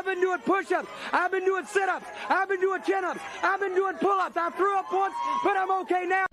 been doing push-ups. I've been doing sit-ups. I've been doing chin-ups. I've been doing pull-ups. I threw up once, but I'm okay now.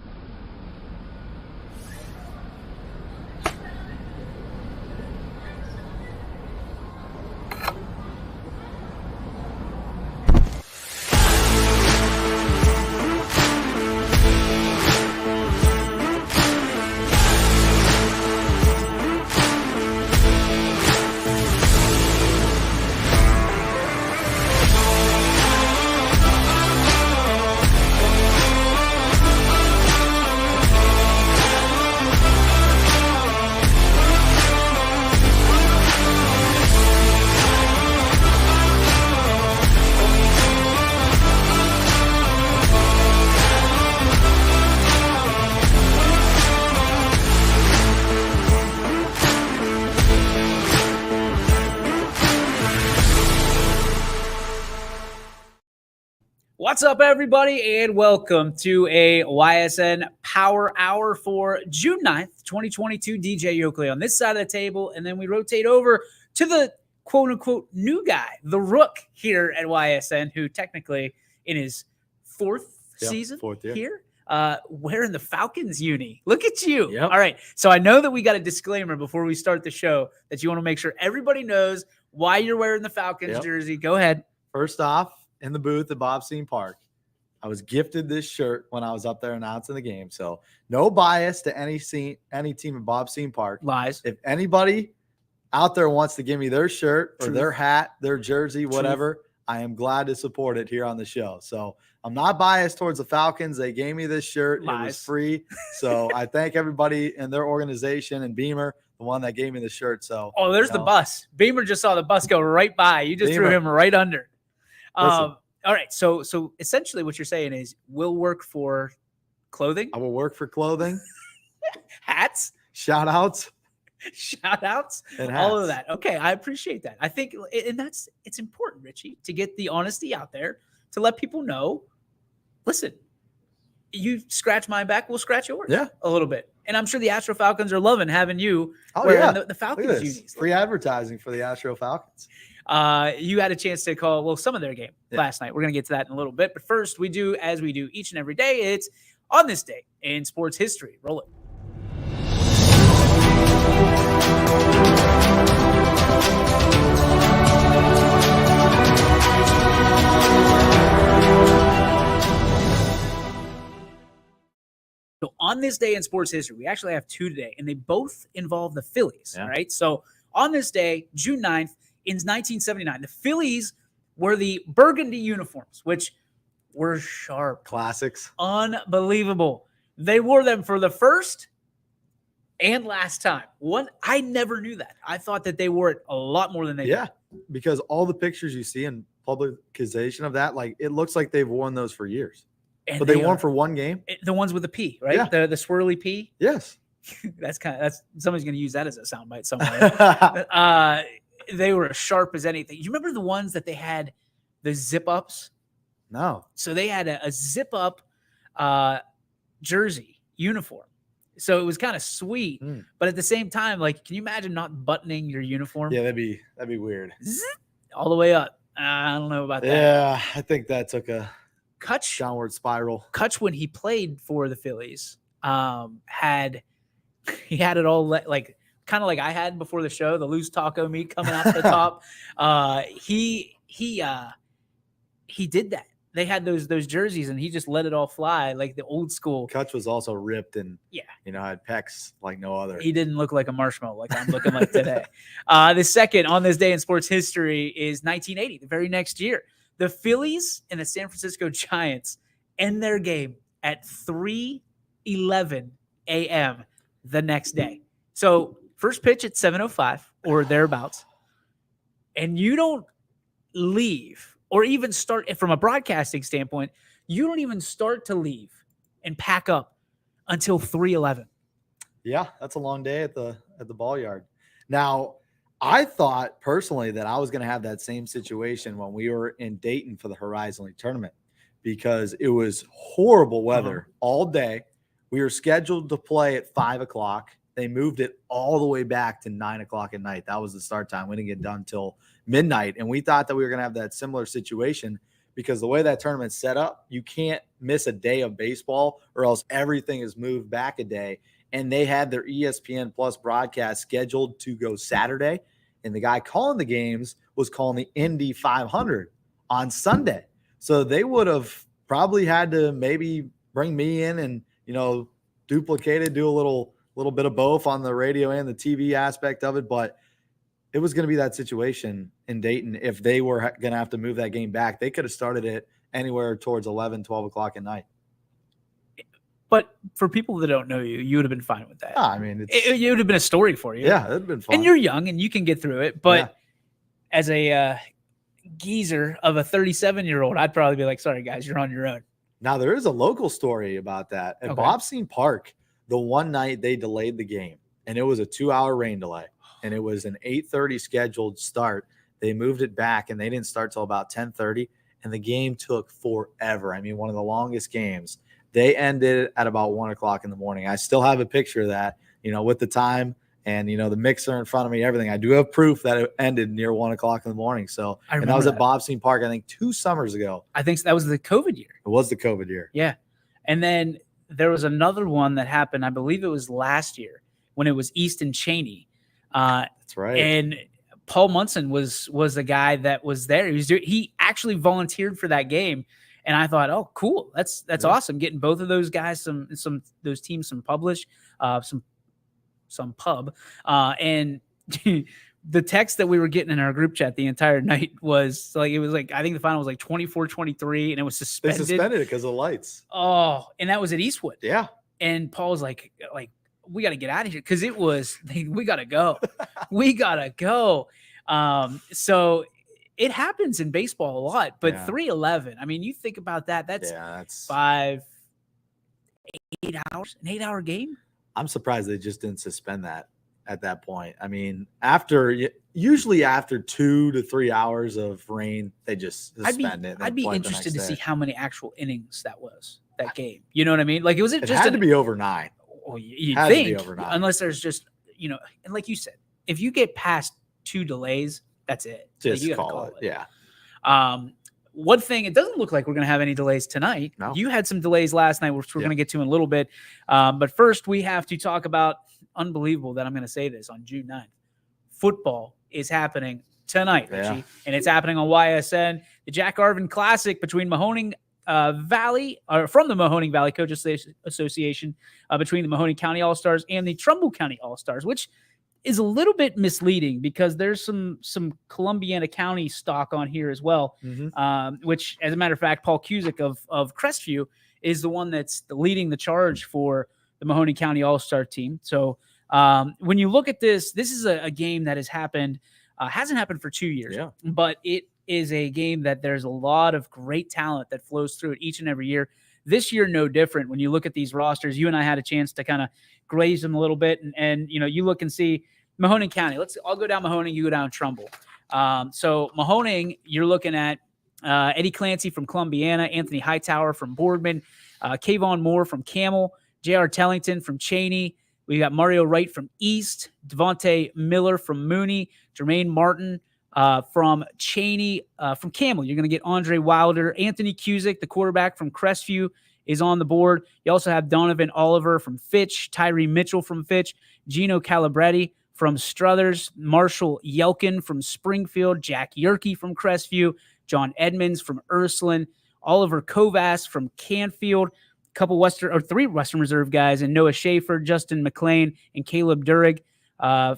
What's up, everybody, and welcome to a Ysn Power Hour for June 9th, 2022. DJ Yoakley on this side of the table, and then we rotate over to the quote-unquote new guy, the Rook here at Ysn, who technically in his fourth season here, wearing the Falcons uni. Look at you. Yep. All right, so I know that we got a disclaimer before we start the show that you want to make sure everybody knows why you're wearing the Falcons jersey. Go ahead. First off, in the booth at Ysn Park, I was gifted this shirt when I was up there announcing the game. So no bias to any team at Ysn Park. Lies. If anybody out there wants to give me their shirt or Truth. their hat, their jersey, whatever, I am glad to support it here on the show. So I'm not biased towards the Falcons. They gave me this shirt. Lies. It was free. So I thank everybody in their organization and Beamer, the one that gave me the shirt. So there's the bus. Beamer just saw the bus go right by. You just threw him right under. All right. So essentially what you're saying is we'll work for clothing. I will work for clothing, hats, shout outs, and all of that. Okay. I appreciate that. I think, and it's important, Richie, to get the honesty out there to let people know, listen, you scratch my back, we'll scratch yours a little bit. And I'm sure the Astro Falcons are loving having you wearing the Falcons unis. Free advertising for the Astro Falcons. You had a chance to call, some of their game last night. We're going to get to that in a little bit. But first, we do, as we do each and every day, it's on this day in sports history. Roll it. So on this day in sports history, we actually have two today, and they both involve the Phillies. All right. So on this day, June 9th, in 1979, the Phillies were the burgundy uniforms, which were sharp. Classics. Unbelievable. They wore them for the first and last time. I never knew that. I thought that they wore it a lot more than they did. Because all the pictures you see in publication of that, like it looks like they've worn those for years. And but they wore them for one game? The ones with the P, right? Yeah. The swirly P? Yes. That's somebody's going to use that as a soundbite somewhere. They were as sharp as anything. You remember the ones that they had the zip ups? No. So they had a zip up jersey uniform. So it was kind of sweet, but at the same time, like, can you imagine not buttoning your uniform? Yeah, that'd be weird. All the way up. I don't know about that. Yeah, I think that took a Kutch, downward spiral. Kutch, when he played for the Phillies, had it all like kind of like I had before the show, the loose taco meat coming out the top. He did that. They had those jerseys, and he just let it all fly like the old school. Kutch was also ripped and had pecs like no other. He didn't look like a marshmallow like I'm looking like today. The second on this day in sports history is 1980, the very next year. The Phillies and the San Francisco Giants end their game at 3:11 a.m. the next day. So first pitch at 7:05 or thereabouts, and you don't leave or even start from a broadcasting standpoint. You don't even start to leave and pack up until 3:11. Yeah, that's a long day at the ball yard. Now, I thought personally that I was going to have that same situation when we were in Dayton for the Horizon League tournament because it was horrible weather all day. We were scheduled to play at 5 o'clock. they moved it all the way back to 9 o'clock at night. That was the start time. We didn't get done till midnight. And we thought that we were going to have that similar situation because the way that tournament's set up, you can't miss a day of baseball or else everything is moved back a day. And they had their ESPN Plus broadcast scheduled to go Saturday. And the guy calling the games was calling the Indy 500 on Sunday. So they would have probably had to maybe bring me in and, duplicate it, do a little bit of both on the radio and the TV aspect of it. But it was going to be that situation in Dayton. If they were going to have to move that game back, they could have started it anywhere towards 11, 12 o'clock at night. But for people that don't know you, you would have been fine with that. I mean, it would have been a story for you. Yeah, it would have been fun. And you're young and you can get through it. But as a geezer of a 37-year-old, I'd probably be like, sorry, guys, you're on your own. Now, there is a local story about that. At Bobstein Park, the one night they delayed the game, and it was a 2-hour rain delay, and it was an 8:30 scheduled start. They moved it back, and they didn't start till about 10:30, and the game took forever. I mean, one of the longest games. They ended at about 1 o'clock in the morning. I still have a picture of that, with the time and, the mixer in front of me, everything. I do have proof that it ended near 1 o'clock in the morning. So, and that was at Bobstein Park, I think 2 summers ago. I think that was the COVID year. It was the COVID year. Yeah. And then there was another one that happened. I believe it was last year when it was Ysn Cheney. That's right. And Paul Munson was the guy that was there. He actually volunteered for that game. And I thought, oh, cool. That's awesome. Getting both of those guys those teams some pub. And the text that we were getting in our group chat the entire night was like, I think the final was like 24-23 and it was suspended. They suspended it because of the lights. Oh, and that was at Eastwood. Yeah. And Paul was like, we got to get out of here because we got to go. We got to go. So it happens in baseball a lot, but 3:11. I mean, you think about that. That's 8 hours, an 8-hour game. I'm surprised they just didn't suspend that at that point. I mean, usually after 2 to 3 hours of rain, they just suspend it. I'd be interested to see how many actual innings that game. You know what I mean? Like, it had to be over 9. Well, you'd think, unless there's just, and like you said, if you get past 2 delays, that's it. Just you call it. Yeah. One thing, it doesn't look like we're going to have any delays tonight. No. You had some delays last night, which we're going to get to in a little bit. But first, we have to talk about, unbelievable that I'm going to say this, on June 9th. Football is happening tonight, Richie, and it's happening on YSN. The Jack Arvin Classic between from the Mahoning Valley Coaches Association, between the Mahoning County All-Stars and the Trumbull County All-Stars, which is a little bit misleading because there's some Columbiana County stock on here as well, which, as a matter of fact, Paul Cusick of Crestview is the one that's leading the charge for the Mahoning County All-Star team. So when you look at this is a game that hasn't happened for 2 years, but it is a game that there's a lot of great talent that flows through it each and every year. This year, no different. When you look at these rosters, you and I had a chance to kind of graze them a little bit, and you look and see Mahoning County. I'll go down Mahoning, you go down Trumbull. So Mahoning, you're looking at Eddie Clancy from Columbiana, Anthony Hightower from Boardman, Kayvon Moore from Camel, J.R. Tellington from Cheney. We got Mario Wright from East, Devontae Miller from Mooney, Jermaine Martin from Cheney, from Camel. You're going to get Andre Wilder. Anthony Cusick, the quarterback from Crestview, is on the board. You also have Donovan Oliver from Fitch, Tyree Mitchell from Fitch, Gino Calabretti from Struthers, Marshall Yelkin from Springfield, Jack Yerke from Crestview, John Edmonds from Ursuline, Oliver Kovas from Canfield, three Western Reserve guys, and Noah Schaefer, Justin McLean, and Caleb Durig.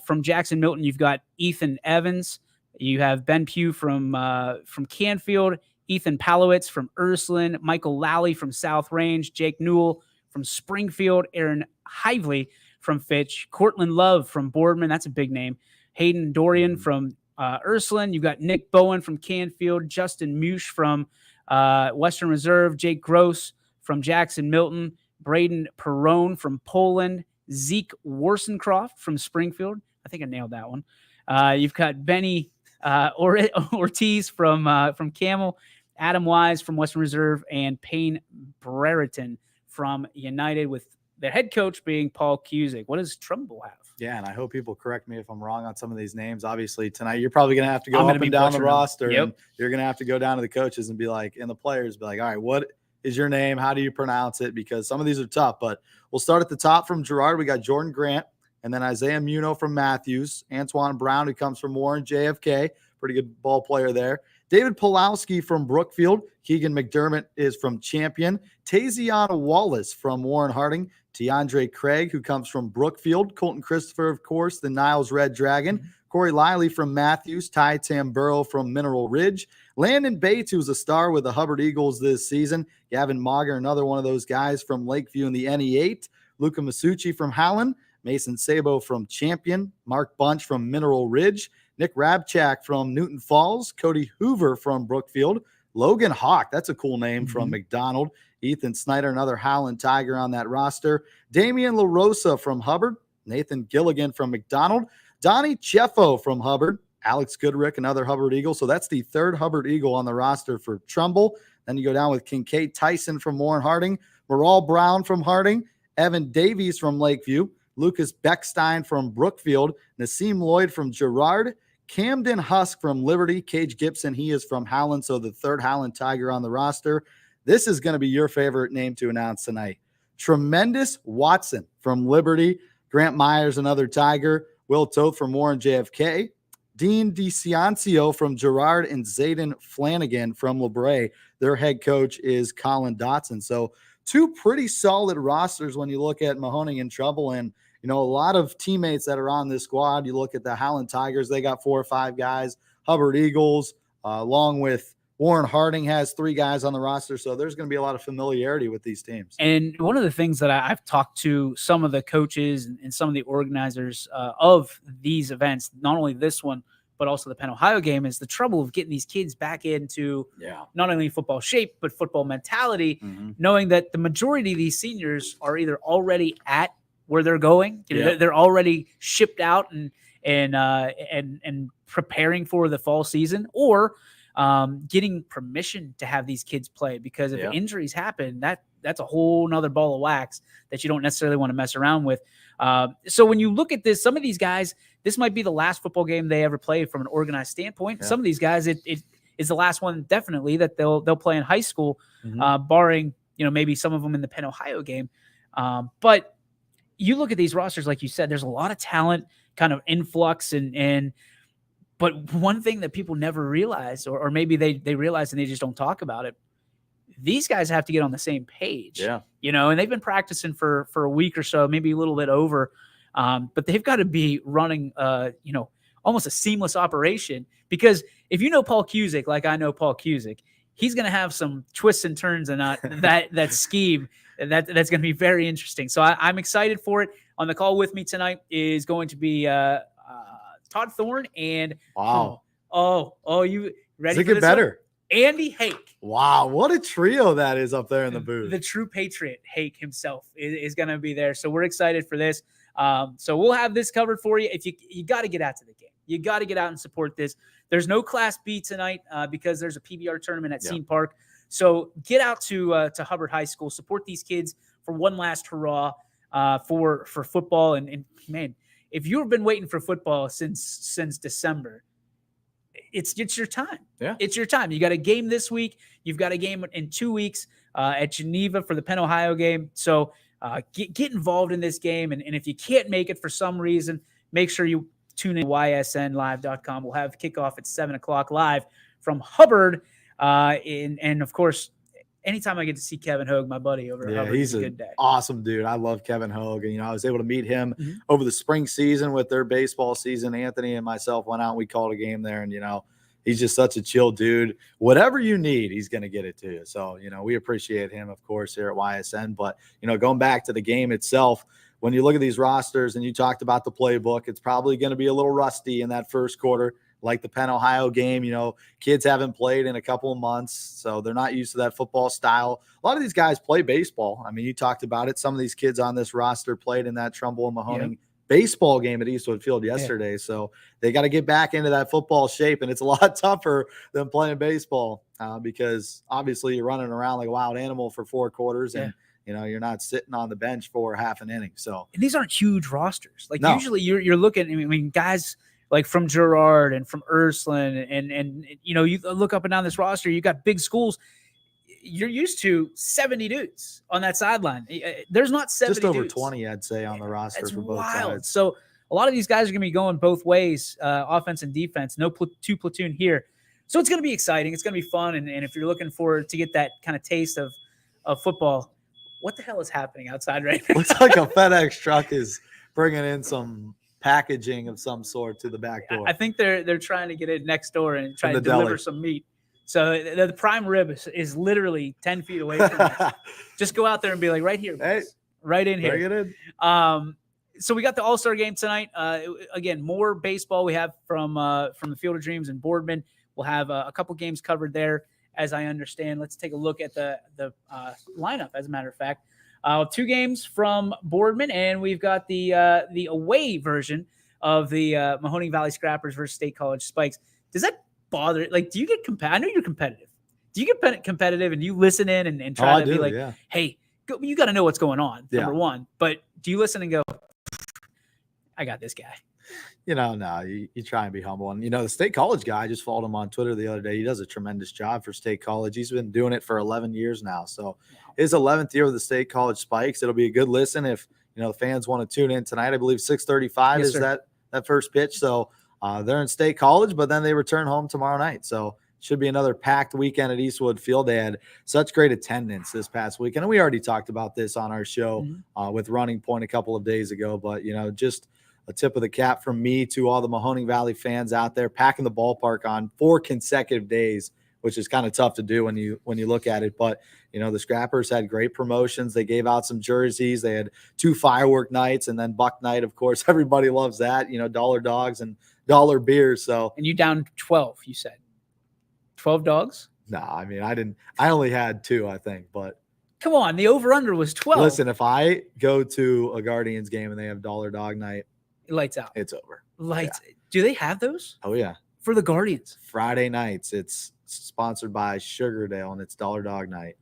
From Jackson Milton, you've got Ethan Evans. You have Ben Pugh from Canfield, Ethan Palowitz from Ursuline, Michael Lally from South Range, Jake Newell from Springfield, Aaron Hively from Fitch, Cortland Love from Boardman. That's a big name. Hayden Dorian from Ursuline. You've got Nick Bowen from Canfield, Justin Mush from Western Reserve, Jake Gross from Jackson Milton, Braden Perrone from Poland, Zeke Warsencroft from Springfield. I think I nailed that one. You've got Benny Ortiz from Camel, Adam Wise from Western Reserve, and Payne Brereton from United. the head coach being Paul Cusick. What does Trumbull have? Yeah, and I hope people correct me if I'm wrong on some of these names. Obviously, tonight you're probably going to have to go I'm up gonna be and down the butchering them. roster, Yep. and you're going to have to go down to the coaches and be like, and the players be like, all right, what is your name? How do you pronounce it? Because some of these are tough, but we'll start at the top from Girard. We got Jordan Grant, and then Isaiah Muno from Matthews, Antoine Brown, who comes from Warren JFK, pretty good ball player there. David Pulowski from Brookfield. Keegan McDermott is from Champion. Taziana Wallace from Warren Harding. DeAndre Craig, who comes from Brookfield. Colton Christopher, of course, the Niles Red Dragon. Corey Lively from Matthews. Ty Tamburo from Mineral Ridge. Landon Bates, who's a star with the Hubbard Eagles this season. Gavin Mager, another one of those guys from Lakeview in the NE8. Luca Masucci from Howland. Mason Sabo from Champion. Mark Bunch from Mineral Ridge. Nick Rabchak from Newton Falls. Cody Hoover from Brookfield. Logan Hawk, that's a cool name, from McDonald. Ethan Snyder, another Howland Tiger on that roster. Damian LaRosa from Hubbard. Nathan Gilligan from McDonald. Donnie Cheffo from Hubbard. Alex Goodrick, another Hubbard Eagle. So that's the third Hubbard Eagle on the roster for Trumbull. Then you go down with Kincaid Tyson from Warren Harding. Maral Brown from Harding. Evan Davies from Lakeview. Lucas Beckstein from Brookfield. Nassim Lloyd from Girard. Camden Husk from Liberty. Cage Gibson, he is from Howland, so the third Howland Tiger on the roster. This is going to be your favorite name to announce tonight. Tremendous Watson from Liberty. Grant Myers, another Tiger. Will Toth from Warren JFK. Dean DiCiancio from Girard, and Zayden Flanagan from LeBray. Their head coach is Colin Dotson. So two pretty solid rosters when you look at Mahoning and Trumbull, and a lot of teammates that are on this squad. You look at the Howland Tigers, they got 4 or 5 guys. Hubbard Eagles, along with Warren Harding, has 3 guys on the roster. So there's going to be a lot of familiarity with these teams. And one of the things that I've talked to some of the coaches and some of the organizers of these events, not only this one, but also the Penn Ohio game, is the trouble of getting these kids back into not only football shape, but football mentality, knowing that the majority of these seniors are either already at where they're going. They're already shipped out and preparing for the fall season, or getting permission to have these kids play, because if injuries happen, that's a whole nother ball of wax that you don't necessarily want to mess around with. So when you look at this, some of these guys, this might be the last football game they ever play from an organized standpoint. Some of these guys, it is the last one definitely that they'll play in high school, barring maybe some of them in the Penn Ohio game. But you look at these rosters, like you said, there's a lot of talent, kind of influx, but one thing that people never realize, or maybe they realize and they just don't talk about it, these guys have to get on the same page. And they've been practicing for a week or so, maybe a little bit over, but they've got to be running almost a seamless operation, because if you know Paul Cusick like I know Paul Cusick, he's going to have some twists and turns and that scheme. That's going to be very interesting. So I'm excited for it. On the call with me tonight is going to be Todd Thorne and wow. You ready? Does it get better? Andy Hake. Wow, what a trio that is up there in the booth. The true patriot, Hake himself, is going to be there. So we're excited for this. So we'll have this covered for you. If you got to get out to the game, you got to get out and support this. There's no Class B tonight because there's a PBR tournament at Scene Park. So get out to Hubbard High School, support these kids for one last hurrah for football. And man, if you've been waiting for football since December, it's your time. It's your time. You got a game this week. You've got a game in 2 weeks at Geneva for the Penn Ohio game. So get involved in this game. And if you can't make it for some reason, make sure you tune in to ysnlive.com. We'll have kickoff at 7:00 live from Hubbard. And of course, anytime I get to see Kevin Hogue, my buddy over at Hubbard, he's a good day. Awesome dude. I love Kevin Hogue. And, I was able to meet him over the spring season with their baseball season. Anthony and myself went out and we called a game there. And, he's just such a chill dude. Whatever you need, he's going to get it to you. So, we appreciate him, of course, here at YSN. But, going back to the game itself, when you look at these rosters and you talked about the playbook, it's probably going to be a little rusty in that first quarter. Like the Penn Ohio game, kids haven't played in a couple of months, so they're not used to that football style. A lot of these guys play baseball. I mean, you talked about it. Some of these kids on this roster played in that Trumbull and Mahoning baseball game at Eastwood Field yesterday. So they got to get back into that football shape, and it's a lot tougher than playing baseball because obviously you're running around like a wild animal for 4 quarters, and You're not sitting on the bench for half an inning. So, and these aren't huge rosters. Like No. usually you're looking, I mean, guys like from Gerard and from Ursuline and you look up and down this roster, you got big schools. You're used to 70 dudes on that sideline. There's not 70 just over dudes. 20, I'd say, on the roster That's for both wild. sides. So a lot of these guys are going to be going both ways, offense and defense. No two platoon here. So it's going to be exciting. It's going to be fun. And if you're looking forward to get that kind of taste of football, what the hell is happening outside right now? Looks like a FedEx truck is bringing in some packaging of some sort to the back door. I think they're trying to get it next door and try to deli. deliver some meat. So the prime rib is literally 10 feet away from us. Just go out there and be like, right here, Hey, right in here. bring it in. So we got the All-Star game tonight. Again, more baseball we have from the Field of Dreams and Boardman. We'll have a couple games covered there, as I understand. Let's take a look at the lineup, as a matter of fact. 2 games from Boardman, and we've got the away version of the Mahoning Valley Scrappers versus State College Spikes. Does that bother? Like, do you get I know you're competitive. Do you get competitive and you listen in and try to be like, hey, you got to know what's going on, number one. But do you listen and go, I got this guy? No, you try and be humble. And, the State College guy, I just followed him on Twitter the other day. He does a tremendous job for State College. He's been doing it for 11 years now. So his 11th year with the State College Spikes. It'll be a good listen if, the fans want to tune in tonight. I believe 6:35 is that first pitch. So they're in State College, but then they return home tomorrow night. So should be another packed weekend at Eastwood Field. They had such great attendance this past weekend. And we already talked about this on our show with Running Point a couple of days ago. But, just a tip of the cap from me to all the Mahoning Valley fans out there packing the ballpark on 4 consecutive days, which is kind of tough to do when you look at it. But, the Scrappers had great promotions. They gave out some jerseys. They had 2 firework nights and then Buck Night. Of course, everybody loves that, dollar dogs and dollar beers. So, and you down 12, you said 12 dogs? No, I mean, I only had 2, I think, but come on, the over-under was 12. Listen, if I go to a Guardians game and they have dollar dog night, lights out. It's over. Lights. Yeah. Do they have those? Oh, yeah. For the Guardians. Friday nights. It's sponsored by Sugardale, and it's dollar dog night.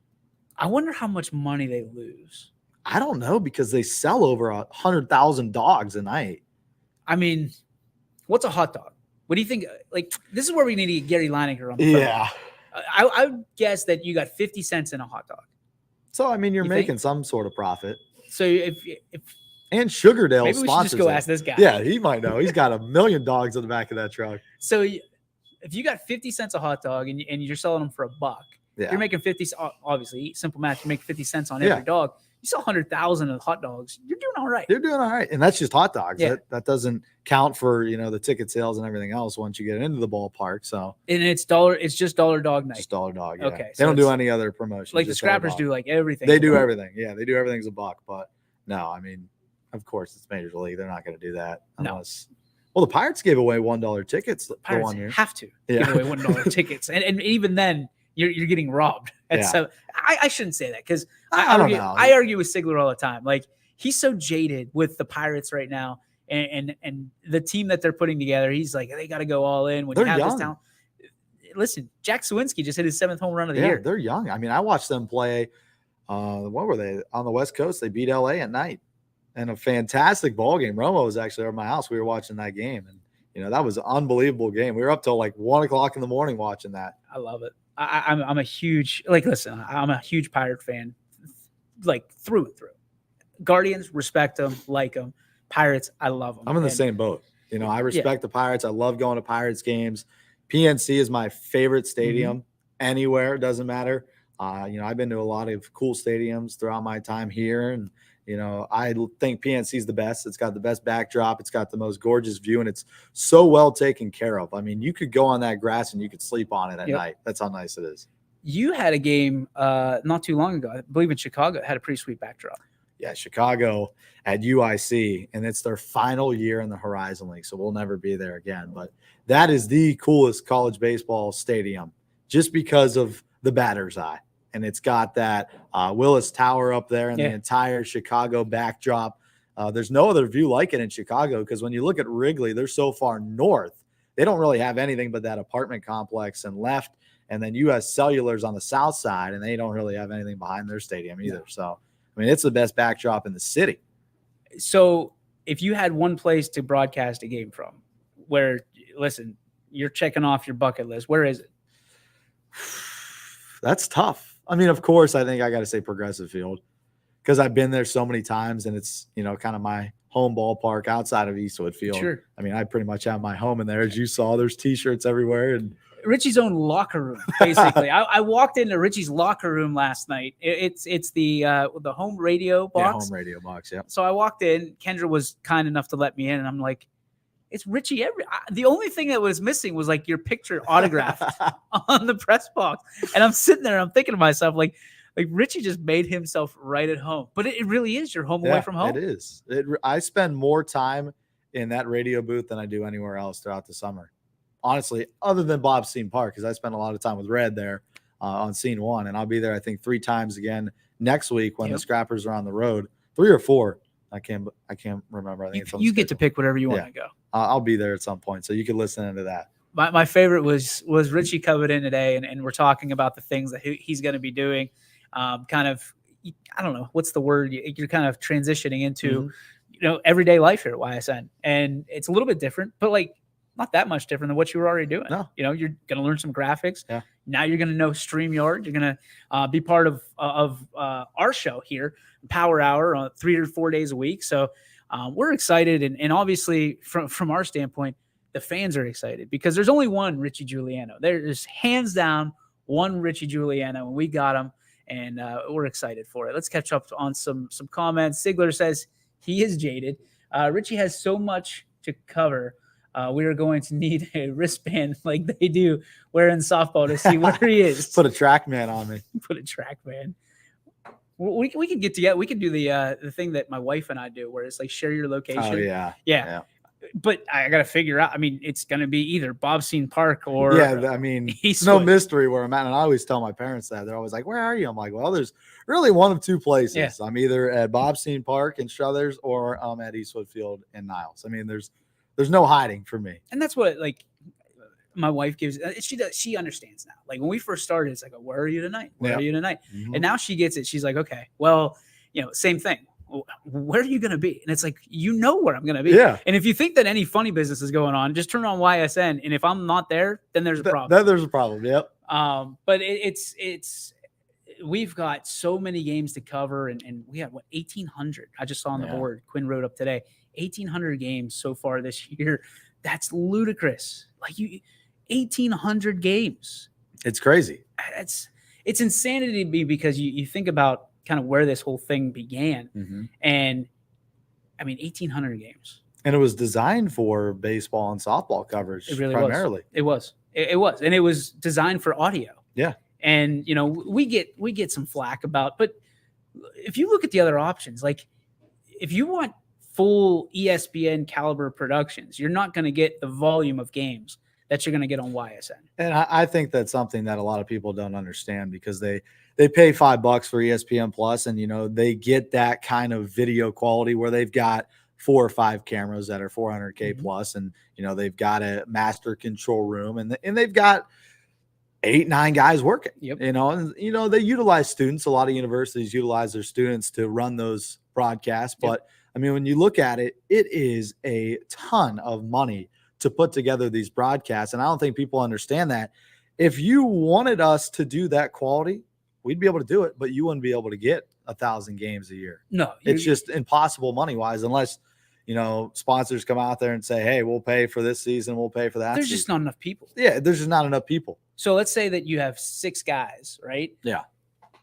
I wonder how much money they lose. I don't know, because they sell over 100,000 dogs a night. I mean, what's a hot dog? What do you think? Like, this is where we need to get Gary Lineker on the phone. Yeah. I would guess that you got 50 cents in a hot dog. So, I mean, you're making some sort of profit. So if and Sugardale maybe we should just go ask this guy. Yeah, he might know. He's got 1 million dogs in the back of that truck. So if you got 50 cents a hot dog and you're selling them for $1, you're making 50. Obviously, simple math. You make 50 cents on every dog. You sell 100,000 of hot dogs. You're doing all right. They're doing all right, and that's just hot dogs. Yeah. That doesn't count for the ticket sales and everything else once you get into the ballpark. So and it's dollar. It's just dollar dog night. Just dollar dog. Yeah. Okay, they don't do any other promotion. Like the Scrappers do, like everything. They do everything. Yeah, they do everything as $1. But no, I mean, of course, it's Major League. They're not going to do that unless. No. Well, the Pirates gave away $1 tickets. Pirates 1 year. Have to give away $1 tickets, and even then, you're getting robbed. And so I shouldn't say that, because I argue with Sigler all the time. Like, he's so jaded with the Pirates right now, and the team that they're putting together. He's like, they got to go all in when you have this talent. Listen, Jack Sawinski just hit his 7th home run of the year. They're young. I mean, I watched them play. What were they on the West Coast? They beat LA at night, and a fantastic ball game. Romo was actually at my house. We were watching that game, and that was an unbelievable game. We were up till like 1 o'clock in the morning watching that. I love it. I'm a huge I'm a huge Pirate fan, like through and through. Guardians, respect them, like them. Pirates, I love them. I'm in the same boat. I respect the Pirates. I love going to Pirates games. PNC is my favorite stadium anywhere. It doesn't matter. I've been to a lot of cool stadiums throughout my time here, and I think PNC is the best. It's got the best backdrop. It's got the most gorgeous view, and it's so well taken care of. I mean, you could go on that grass and you could sleep on it at night. That's how nice it is. You had a game not too long ago, I believe in Chicago, had a pretty sweet backdrop. Yeah, Chicago at UIC, and it's their final year in the Horizon League, so we'll never be there again. But that is the coolest college baseball stadium just because of the batter's eye. And it's got that Willis Tower up there and the entire Chicago backdrop. There's no other view like it in Chicago, because when you look at Wrigley, they're so far north. They don't really have anything but that apartment complex and left. And then U.S. Cellular's on the south side, and they don't really have anything behind their stadium either. So I mean, it's the best backdrop in the city. So if you had one place to broadcast a game from, where, listen, you're checking off your bucket list, where is it? That's tough. I mean, of course, I think I got to say Progressive Field because I've been there so many times, and it's, you know, kind of my home ballpark outside of Eastwood Field. Sure. I mean, I pretty much have my home in there. As you saw, there's T-shirts everywhere. And Richie's own locker room, basically. I walked into Richie's locker room last night. It's the home radio box. Yeah, home radio box, yeah. So I walked in. Kendra was kind enough to let me in, and I'm like, it's Richie. The only thing that was missing was like your picture autographed on the press box. And I'm sitting there and I'm thinking to myself, like Richie just made himself right at home. But it really is your home away from home. It is. I spend more time in that radio booth than I do anywhere else throughout the summer. Honestly, other than Bob's Scene Park, because I spend a lot of time with Red there on Scene 1. And I'll be there, I think, 3 times again next week when the Scrappers are on the road. 3 or 4. I can't remember. I think you get to pick whatever you want to go. I'll be there at some point, so you can listen into that. My favorite was Richie coming in today, and we're talking about the things that he's going to be doing. Kind of, I don't know, what's the word? You're kind of transitioning into, you know, everyday life here at YSN, and it's a little bit different, but like not that much different than what you were already doing. No. You know, you're going to learn some graphics. Yeah. Now you're going to know StreamYard. You're going to be part of our show here, Power Hour, 3 or 4 days a week. So we're excited, and obviously from our standpoint, the fans are excited because there's only one Richie Giuliano. There's hands down one Richie Giuliano, and we got him, and we're excited for it. Let's catch up on some comments. Sigler says he is jaded. Richie has so much to cover. We are going to need a wristband like they do wearing softball to see where he is. Put a TrackMan on me. Put a TrackMan. We could get together. We could do the thing that my wife and I do, where it's like share your location. Oh yeah. But I got to figure out. I mean, it's going to be either Bob's Scene Park or I mean, it's no mystery where I'm at. And I always tell my parents that. They're always like, "Where are you?" I'm like, "Well, there's really one of 2 places. Yeah. I'm either at Bob's Scene Park in Struthers or I'm at Eastwood Field in Niles. I mean, there's no hiding for me." And that's what like my wife gives. She understands now. Like when we first started, it's like, "Where are you tonight? Where are you tonight?" And now she gets it. She's like, "Okay, well, you know, same thing. Where are you going to be?" And it's like, you know where I'm going to be. Yeah. And if you think that any funny business is going on, just turn on YSN. And if I'm not there, then there's a problem. Then there's a problem. Yep. But it's we've got so many games to cover, and we have 1,800. I just saw on the board. Quinn wrote up today 1,800 games so far this year. That's ludicrous. Like 1,800 games. It's crazy. It's insanity to me because you think about kind of where this whole thing began. And I mean, 1,800 games. And it was designed for baseball and softball coverage. It really primarily. It was. And it was designed for audio. Yeah. And, you know, we get some flack about, but if you look at the other options, like if you want full ESPN caliber productions, you're not going to get the volume of games that you're going to get on YSN. And I think that's something that a lot of people don't understand because they pay $5 for ESPN Plus, and, you know, they get that kind of video quality where they've got 4 or 5 cameras that are 400K plus, and, you know, they've got a master control room, and they've got 8-9 guys working. Yep. You know, and, you know, they utilize students. A lot of universities utilize their students to run those broadcasts. But I mean, when you look at it, it is a ton of money to put together these broadcasts. And I don't think people understand that. If you wanted us to do that quality, we'd be able to do it, but you wouldn't be able to get 1,000 games a year. No, it's just impossible money-wise, unless, you know, sponsors come out there and say, "Hey, we'll pay for this season, we'll pay for that." There's just not enough people. Yeah, there's just not enough people. So let's say that you have 6 guys, right? Yeah.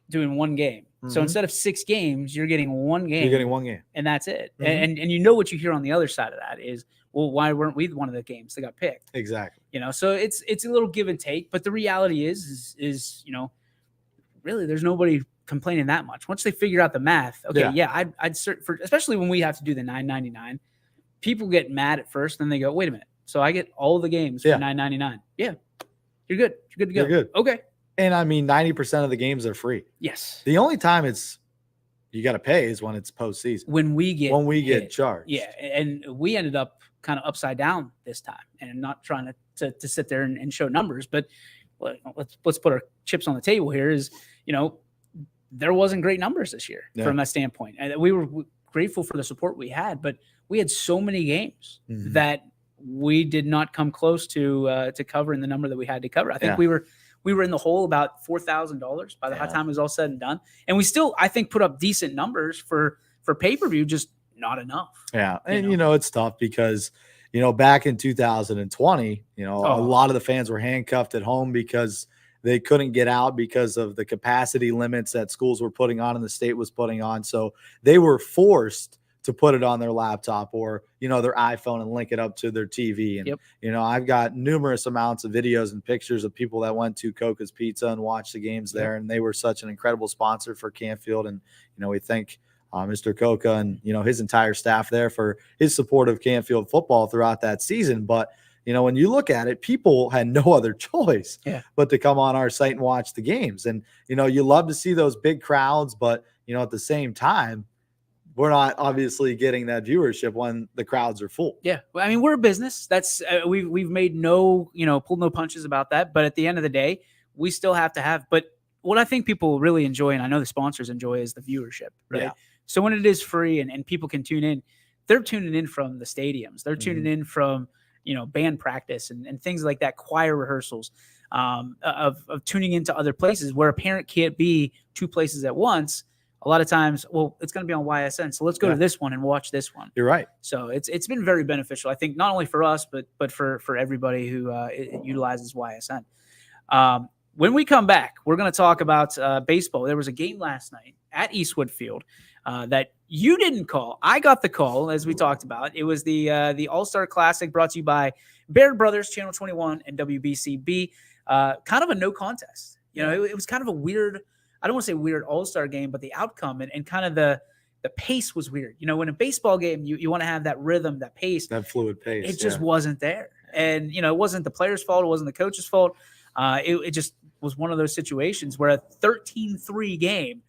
Doing one game. So instead of 6 games, you're getting one game. You're getting one game. And that's it. And you know what you hear on the other side of that is, well, why weren't we one of the games that got picked? Exactly. You know, so it's a little give and take, but the reality is, you know, really there's nobody complaining that much. Once they figure out the math, okay, I'd search for, especially when we have to do the $9.99, people get mad at first, then they go, wait a minute. So I get all the games for $9.99. Yeah. You're good. You're good to go. You're good. Okay. And I mean, 90% of the games are free. Yes. The only time you got to pay is when it's postseason. When we get charged. Yeah. And we ended up kind of upside down this time, and not trying to sit there and show numbers, but let's put our chips on the table here is, you know, there wasn't great numbers this year from that standpoint. And we were grateful for the support we had, but we had so many games that we did not come close to covering the number that we had to cover. I think we were in the hole about $4,000 by the time it was all said and done. And we still, I think, put up decent numbers for pay-per-view, just not enough. Yeah. And, it's tough because, back in 2020, a lot of the fans were handcuffed at home because they couldn't get out because of the capacity limits that schools were putting on and the state was putting on. So they were forced to put it on their laptop or, their iPhone and link it up to their TV. And, I've got numerous amounts of videos and pictures of people that went to Coca's Pizza and watched the games there. And they were such an incredible sponsor for Canfield. And, we thank Mr. Coca and, his entire staff there for his support of Canfield football throughout that season. But, when you look at it, people had no other choice but to come on our site and watch the games. And, you love to see those big crowds, but, at the same time, we're not obviously getting that viewership when the crowds are full. Yeah. Well, I mean, we're a business. That's we've made no, pulled no punches about that. But at the end of the day, we still have to have. But what I think people really enjoy, and I know the sponsors enjoy, is the viewership, right? Yeah. So when it is free and people can tune in, they're tuning in from the stadiums. They're tuning in from, band practice and things like that, choir rehearsals, of tuning into other places where a parent can't be two places at once. A lot of times, well, it's going to be on YSN, so let's go to this one and watch this one. You're right. So it's been very beneficial, I think, not only for us, but for everybody who utilizes YSN. When we come back, we're going to talk about baseball. There was a game last night at Eastwood Field that you didn't call. I got the call, as we talked about. It was the All-Star Classic brought to you by Baird Brothers, Channel 21, and WBCB. Kind of a no contest. It was kind of a weird, I don't want to say weird All-Star game, but the outcome and kind of the pace was weird. When a baseball game, you want to have that rhythm, that pace. That fluid pace. It just wasn't there. And, it wasn't the player's fault. It wasn't the coach's fault. It just was one of those situations where a 13-3 game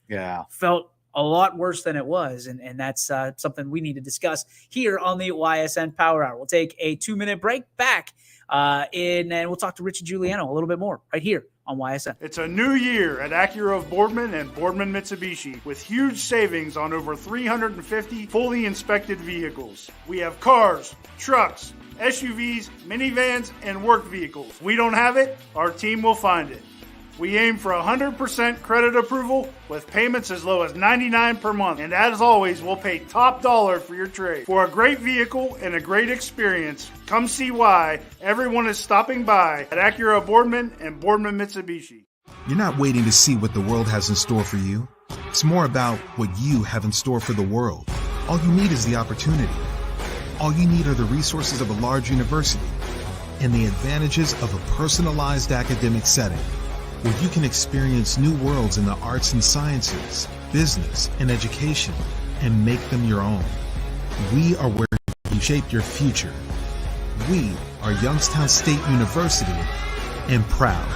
felt a lot worse than it was. And that's something we need to discuss here on the YSN Power Hour. We'll take a 2-minute break back and we'll talk to Richie Giuliano a little bit more right here on YSN. It's a new year at Acura of Boardman and Boardman Mitsubishi with huge savings on over 350 fully inspected vehicles. We have cars, trucks, SUVs, minivans, and work vehicles. We don't have it, our team will find it. We aim for 100% credit approval with payments as low as $99 per month. And as always, we'll pay top dollar for your trade. For a great vehicle and a great experience, come see why everyone is stopping by at Acura Boardman and Boardman Mitsubishi. You're not waiting to see what the world has in store for you. It's more about what you have in store for the world. All you need is the opportunity. All you need are the resources of a large university and the advantages of a personalized academic setting, where you can experience new worlds in the arts and sciences, business, and education, and make them your own. We are where you shape your future. We are Youngstown State University, and proud.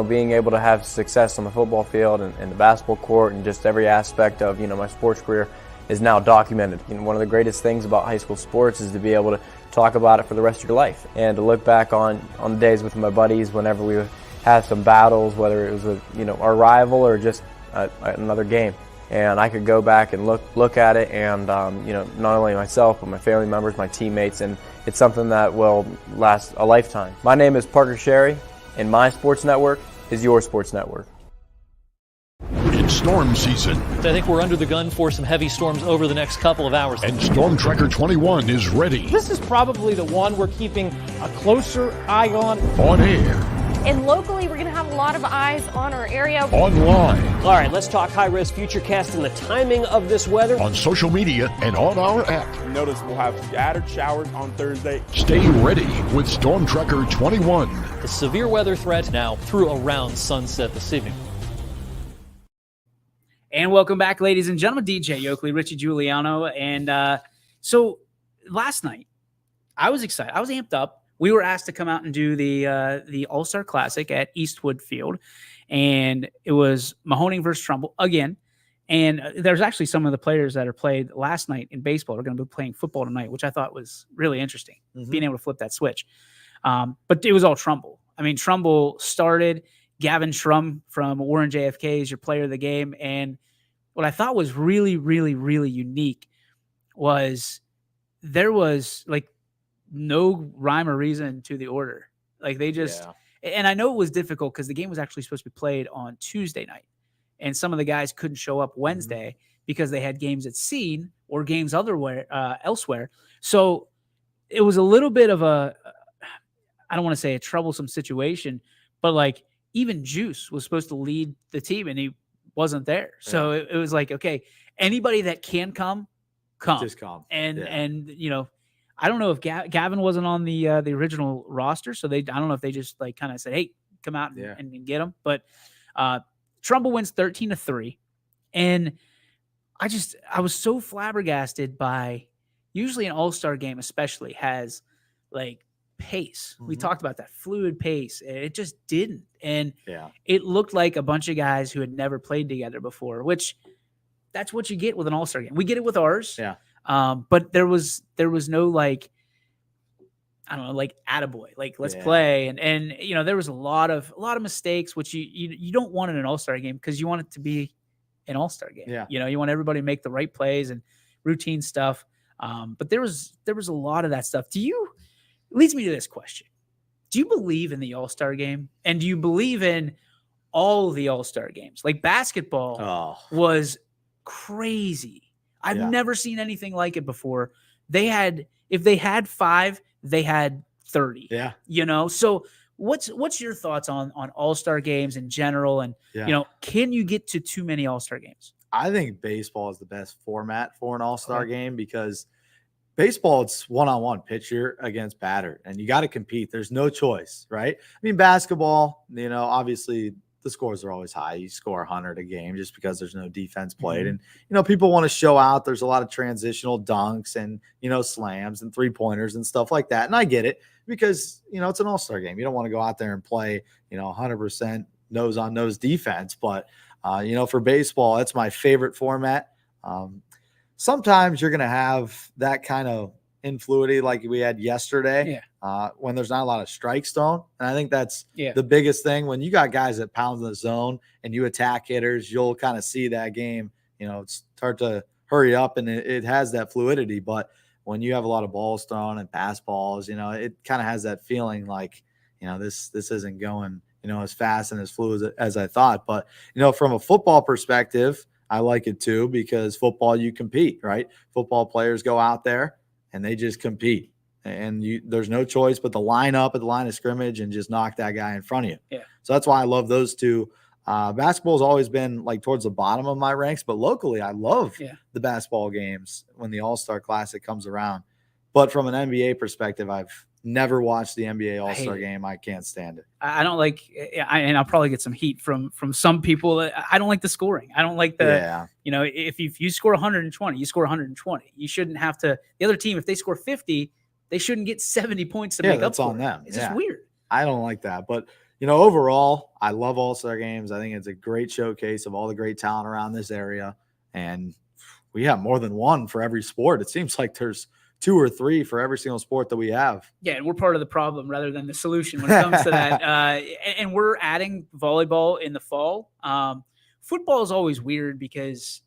Being able to have success on the football field and the basketball court and just every aspect of, my sports career is now documented. One of the greatest things about high school sports is to be able to talk about it for the rest of your life and to look back on the days with my buddies whenever we had some battles, whether it was with our rival or just another game, and I could go back and look at it and not only myself but my family members, my teammates, and it's something that will last a lifetime. My name is Parker Sherry, and my sports network is your sports network. It's storm season. I think we're under the gun for some heavy storms over the next couple of hours. And Storm Tracker 21 is ready. This is probably the one we're keeping a closer eye on. On air. And locally, we're going to have a lot of eyes on our area. Online. All right, let's talk high-risk futurecast and the timing of this weather. On social media and on our app. Notice we'll have scattered showers on Thursday. Stay ready with Storm Tracker 21. The severe weather threat now through around sunset this evening. And welcome back, ladies and gentlemen. DJ Yoakley, Richie Giuliano. And so last night, I was excited. I was amped up. We were asked to come out and do the All-Star Classic at Eastwood Field. And it was Mahoning versus Trumbull again. And there's actually some of the players that are played last night in baseball are going to be playing football tonight, which I thought was really interesting, being able to flip that switch. But it was all Trumbull. I mean, Trumbull started, Gavin Schrum from Warren JFK is your player of the game. And what I thought was really, really, really unique was there was like no rhyme or reason to the order. Like they just, and I know it was difficult because the game was actually supposed to be played on Tuesday night. And some of the guys couldn't show up Wednesday because they had games at Scene or games elsewhere. So it was a little bit of a, I don't want to say a troublesome situation, but like even Juice was supposed to lead the team and he wasn't there. So it was like, okay, anybody that can come. Just come. And you know, I don't know if Gavin wasn't on the original roster, so I don't know if they just like kind of said, "Hey, come out and get him." But Trumbull wins 13-3, and I was so flabbergasted by usually an all-star game, especially has like pace. We talked about that fluid pace, and it just didn't. And it looked like a bunch of guys who had never played together before, which that's what you get with an all-star game. We get it with ours. Yeah. But there was no like, I don't know, like attaboy, like let's play. And, you know, there was a lot of mistakes, which you don't want in an all-star game because you want it to be an all-star game. Yeah. You know, you want everybody to make the right plays and routine stuff. But there was a lot of that stuff. Leads me to this question. Do you believe in the all-star game? And do you believe in all the all-star games? Like basketball was crazy. I've never seen anything like it before. If they had 5, they had 30. Yeah. You know, so what's your thoughts on all-star games in general? And, you know, can you get to too many all-star games? I think baseball is the best format for an all-star game because baseball, it's one-on-one pitcher against batter, and you got to compete. There's no choice, right? I mean, basketball, you know, obviously the scores are always high. You score 100 a game just because there's no defense played. And, you know, people want to show out. There's a lot of transitional dunks and, you know, slams and three-pointers and stuff like that. And I get it because, you know, it's an all-star game. You don't want to go out there and play, you know, 100% nose-on-nose defense. But, you know, for baseball, that's my favorite format. Sometimes you're going to have that kind of influidity like we had yesterday when there's not a lot of strikes thrown. And I think that's the biggest thing. When you got guys that pound the zone and you attack hitters, you'll kind of see that game, you know, start to hurry up, and it has that fluidity. But when you have a lot of balls thrown and pass balls, you know, it kind of has that feeling like, you know, this isn't going, you know, as fast and as fluid as I thought. But, you know, from a football perspective, I like it too, because football, you compete, right? Football players go out there and they just compete, and there's no choice but to line up at the line of scrimmage and just knock that guy in front of you. Yeah. So that's why I love those two. Basketball has always been like towards the bottom of my ranks, but locally I love the basketball games when the All-Star Classic comes around. But from an NBA perspective, I've never watched the NBA All-Star game. I can't stand it. I don't like, and I'll probably get some heat from some people. I don't like the scoring. I don't like the, you know, if you score 120, you score 120. You shouldn't have to, the other team, if they score 50, they shouldn't get 70 points to make up for on them. It's just weird. I don't like that. But, you know, overall, I love All-Star games. I think it's a great showcase of all the great talent around this area. And we have more than one for every sport. It seems like there's 2 or 3 for every single sport that we have. Yeah, and we're part of the problem rather than the solution when it comes to that. And we're adding volleyball in the fall. Football is always weird because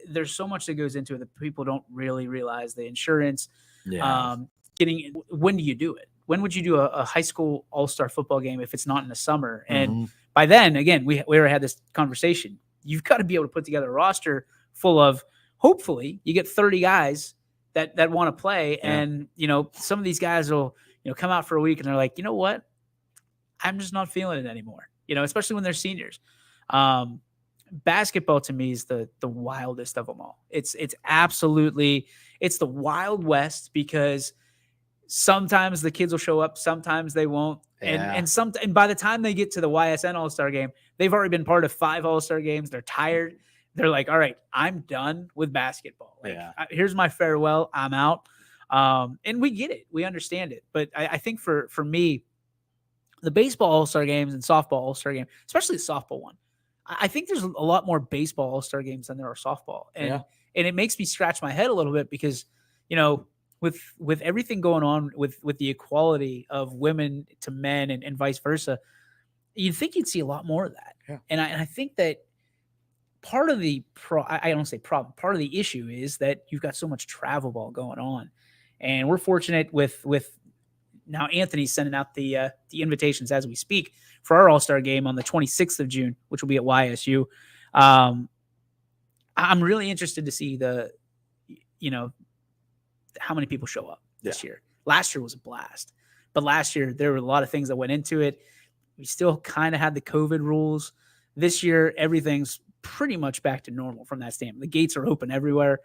there's so much that goes into it that people don't really realize. The insurance, when do you do it? When would you do a high school all-star football game if it's not in the summer? And by then, again, we already had this conversation. You've got to be able to put together a roster full of, hopefully, you get 30 guys that want to play. And, you know, some of these guys will, you know, come out for a week and they're like, you know what? I'm just not feeling it anymore, you know, especially when they're seniors. Basketball to me is the wildest of them all. It's absolutely, it's the Wild West because sometimes the kids will show up, sometimes they won't. And by the time they get to the YSN All-Star game, they've already been part of 5 All-Star games. They're tired. They're like, all right, I'm done with basketball. Like, here's my farewell. I'm out. And we get it. We understand it. But I think for me, the baseball All-Star games and softball All-Star game, especially the softball one, I think there's a lot more baseball All-Star games than there are softball. And it makes me scratch my head a little bit because, you know, with everything going on with the equality of women to men and vice versa, you'd think you'd see a lot more of that. Yeah. And I think that part of the I don't say problem, part of the issue is that you've got so much travel ball going on. And we're fortunate with now Anthony's sending out the invitations as we speak for our All-Star game on the 26th of June, which will be at YSU. I'm really interested to see how many people show up this year. Last year was a blast, but last year there were a lot of things that went into it. We still kind of had the COVID rules. This year, everything's pretty much back to normal from that standpoint. The gates are open everywhere.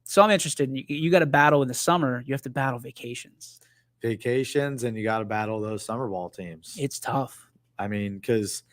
So I'm interested. You got to battle in the summer. You have to battle vacations, and you got to battle those summer ball teams. It's tough. I mean, because,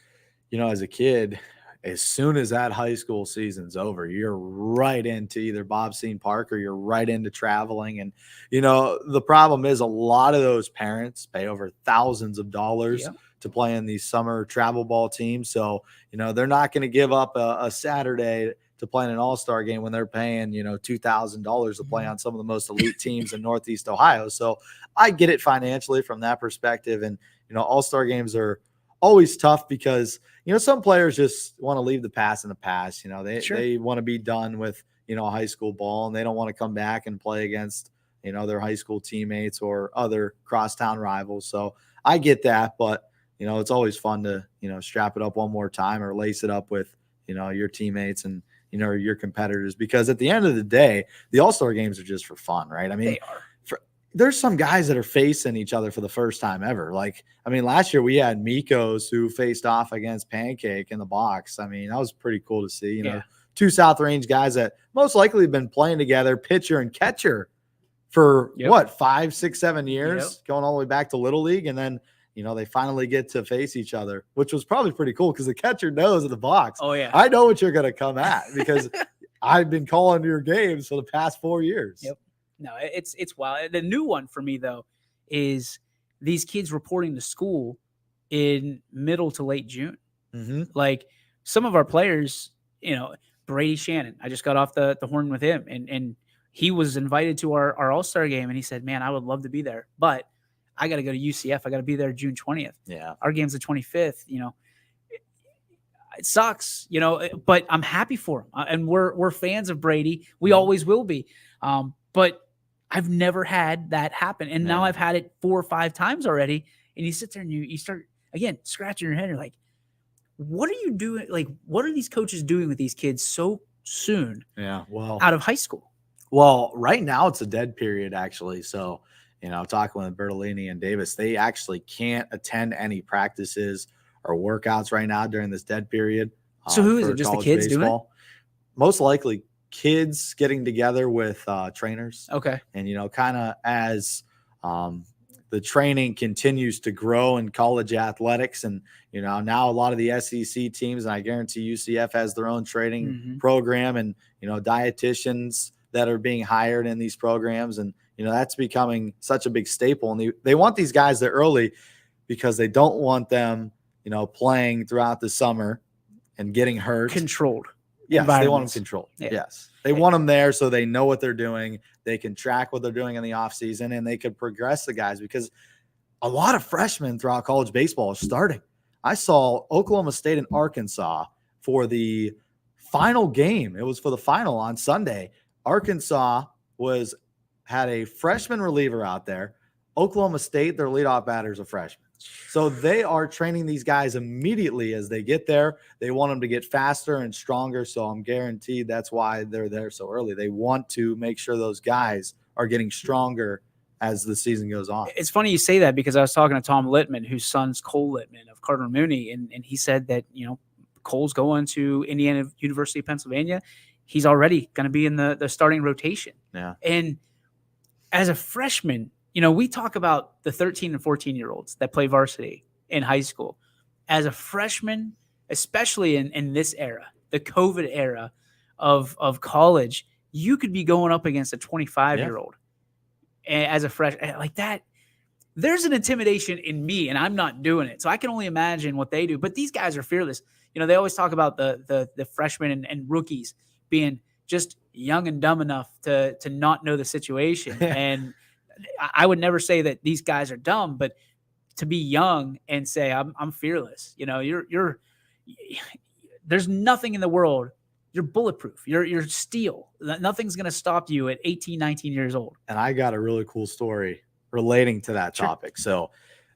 as a kid, as soon as that high school season's over, you're right into either Bobstein Park or you're right into traveling. And, the problem is a lot of those parents pay over thousands of dollars to play in these summer travel ball teams. So, they're not going to give up a Saturday to play in an all-star game when they're paying, $2,000 to play on some of the most elite teams in Northeast Ohio. So I get it financially from that perspective. And, all-star games are always tough because, some players just want to leave the past in the past. They want to be done with, high school ball, and they don't want to come back and play against, their high school teammates or other crosstown rivals. So I get that, but, it's always fun to, strap it up one more time or lace it up with, your teammates and, your competitors, because at the end of the day, the all-star games are just for fun, right? I mean, they are. There's some guys that are facing each other for the first time ever. Like, I mean, last year we had Mikos who faced off against Pancake in the box. I mean, that was pretty cool to see, two South Range guys that most likely have been playing together, pitcher and catcher for 5, 6, 7 years, going all the way back to Little League. And then, they finally get to face each other, which was probably pretty cool because the catcher knows in the box. Oh, yeah. I know what you're going to come at because I've been calling your games for the past 4 years. Yep. No, it's wild. The new one for me, though, is these kids reporting to school in middle to late June. Mm-hmm. Like some of our players, Brady Shannon, I just got off the horn with him, and he was invited to our All-Star game, and he said, man, I would love to be there, but I got to go to UCF. I got to be there June 20th. Yeah. Our game's the 25th, It sucks, but I'm happy for him. And we're fans of Brady. We always will be. But I've never had that happen. And now I've had it 4 or 5 times already. And you sit there and you start, again, scratching your head. You're like, what are you doing? Like, what are these coaches doing with these kids so soon out of high school? Well, right now it's a dead period, actually. So, talking with Bertolini and Davis, they actually can't attend any practices or workouts right now during this dead period. So who is it? Just the kids doing it? Most likely kids getting together with trainers. Okay. And, kind of as the training continues to grow in college athletics, and, now a lot of the SEC teams, and I guarantee UCF has their own training program, and, dietitians that are being hired in these programs. And, that's becoming such a big staple. And they want these guys there early because they don't want them, playing throughout the summer and getting hurt. Controlled. Yes, they want them controlled. Yeah. Yes. They want them there so they know what they're doing. They can track what they're doing in the offseason, and they could progress the guys, because a lot of freshmen throughout college baseball are starting. I saw Oklahoma State and Arkansas for the final game. It was for the final on Sunday. Arkansas had a freshman reliever out there. Oklahoma State, their leadoff batter is a freshman. So they are training these guys immediately as they get there. They want them to get faster and stronger. So I'm guaranteed that's why they're there so early. They want to make sure those guys are getting stronger as the season goes on. It's funny you say that, because I was talking to Tom Littman, whose son's Cole Littman of Cardinal Mooney, and he said that, Cole's going to Indiana University of Pennsylvania. He's already going to be in the starting rotation. Yeah. And as a freshman, we talk about the 13 and 14-year-olds that play varsity in high school. As a freshman, especially in this era, the COVID era of college, you could be going up against a 25-year-old as a freshman. Like that, there's an intimidation in me, and I'm not doing it. So I can only imagine what they do. But these guys are fearless. They always talk about the freshmen and rookies being just young and dumb enough to not know the situation. And I would never say that these guys are dumb, but to be young and say, I'm fearless. You know, there's nothing in the world. You're bulletproof. You're steel. Nothing's going to stop you at 18, 19 years old. And I got a really cool story relating to that topic. So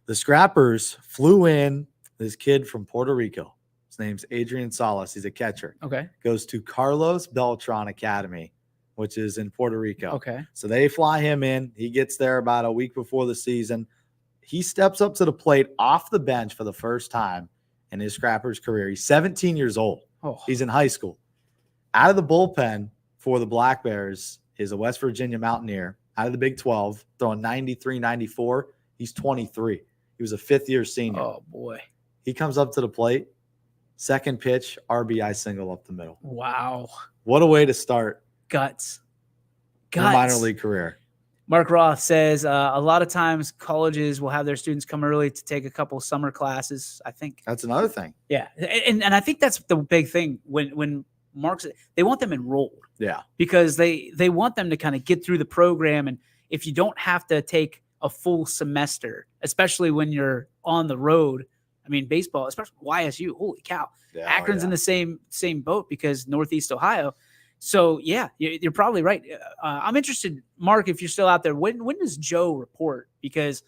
the Scrappers flew in this kid from Puerto Rico. His name's Adrian Salas. He's a catcher. Okay. Goes to Carlos Beltran Academy, which is in Puerto Rico. Okay. So they fly him in. He gets there about a week before the season. He steps up to the plate off the bench for the first time in his Scrappers career. He's 17 years old. Oh. He's in high school. Out of the bullpen for the Black Bears is a West Virginia Mountaineer out of the Big 12, throwing 93, 94. He's 23. He was a fifth-year senior. Oh, boy. He comes up to the plate. Second pitch, RBI single up the middle. Wow. What a way to start Guts. your minor league career. Mark Roth says a lot of times colleges will have their students come early to take a couple summer classes. I think that's another thing. Yeah. And I think that's the big thing when Mark's, they want them enrolled. Yeah. Because they want them to kind of get through the program. And if you don't have to take a full semester, especially when you're on the road, I mean, baseball, especially YSU, holy cow. Yeah, Akron's in the same boat because Northeast Ohio. So, yeah, you're probably right. I'm interested, Mark, if you're still out there, when does Joe report? Because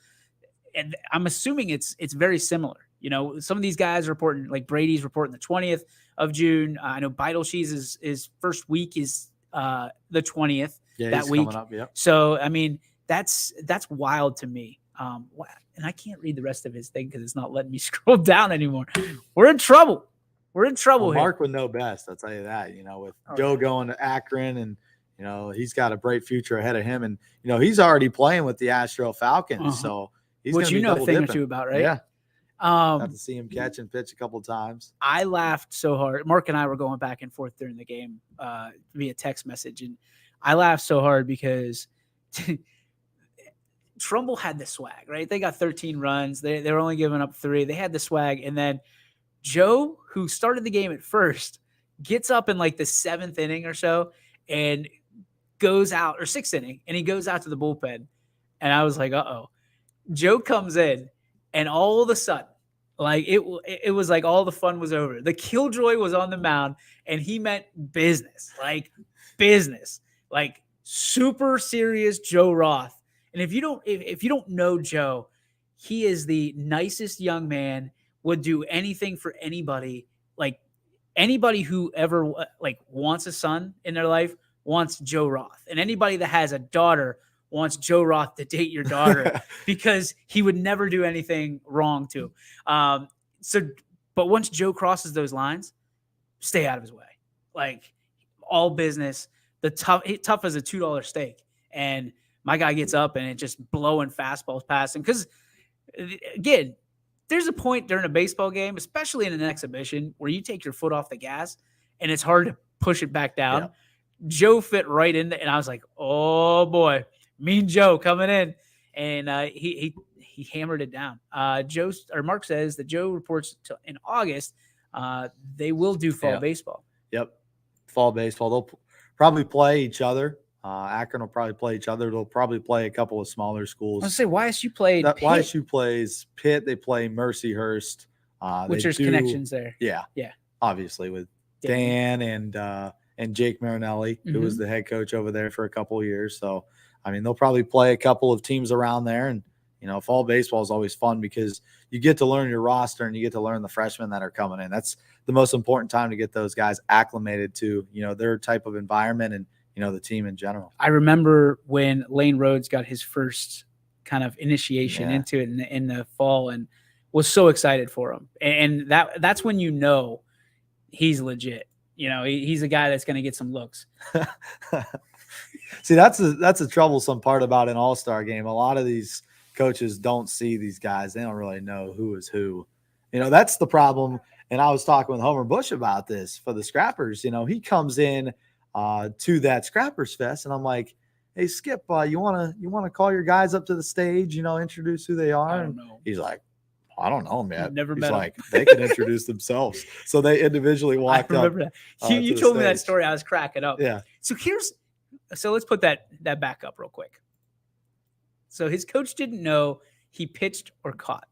and I'm assuming it's very similar. You know, some of these guys are reporting, like Brady's reporting the 20th of June. I know Beidelshe's his first week is the 20th that week. Coming up, yeah. So, I mean, that's wild to me. And I can't read the rest of his thing because it's not letting me scroll down anymore. We're in trouble. We're in trouble here. Mark would know best. I'll tell you that, you know, with Joe going to Akron and, you know, he's got a bright future ahead of him. And, you know, he's already playing with the Astro Falcons. So he's going to be a thing dipping. or two about, right? Yeah. Got to see him catch and pitch a couple of times. I laughed so hard. Mark and I were going back and forth during the game via text message. And I laughed so hard because Trumbull had the swag, right? They got 13 runs. They were only giving up 3. They had the swag. And then Joe, who started the game at first, gets up in like the 7th inning or so and goes out, or 6th inning, and he goes out to the bullpen. And I was like, uh-oh. Joe comes in, and all of a sudden, like it was like all the fun was over. The killjoy was on the mound, and he meant business, like super serious Joe Roth. And if you don't know Joe, he is the nicest young man, would do anything for anybody. Like anybody who ever like wants a son in their life wants Joe Roth, and anybody that has a daughter wants Joe Roth to date your daughter because he would never do anything wrong to. But once Joe crosses those lines, stay out of his way. Like all business, tough as a $2 steak. And my guy gets up and it just blowing fastballs past him. Because again, there's a point during a baseball game, especially in an exhibition, where you take your foot off the gas and it's hard to push it back down. Yeah. Joe fit right in there, and I was like, oh boy, Mean Joe coming in. And he hammered it down. Mark says that Joe reports in August they will do fall baseball. Yep. Fall baseball. They'll probably play each other. Akron will probably play each other. They'll probably play a couple of smaller schools. I was going to say, YSU played Pitt. YSU plays Pitt. They play Mercyhurst. Which there's connections there. Yeah. Yeah. Obviously with Dan and Jake Marinelli, who was the head coach over there for a couple of years. So, I mean, they'll probably play a couple of teams around there. And, you know, fall baseball is always fun because you get to learn your roster and you get to learn the freshmen that are coming in. That's the most important time to get those guys acclimated to, you know, their type of environment and, you know, the team in general. I remember when Lane Rhodes got his first kind of initiation into it in the fall and was so excited for him. And that's when you know he's legit. You know, he's a guy that's going to get some looks. See, that's a troublesome part about an all-star game. A lot of these coaches don't see these guys. They don't really know who is who. You know, that's the problem. And I was talking with Homer Bush about this for the Scrappers. You know, he comes in to that Scrappers Fest, and I'm like, hey, Skip, you want to call your guys up to the stage, you know, introduce who they are? I don't know. He's like, I don't know, man. Never met like, they can introduce themselves. So they individually walked up. I remember that. You told me that story. I was cracking up. Yeah. So let's put that back up real quick. So his coach didn't know he pitched or caught.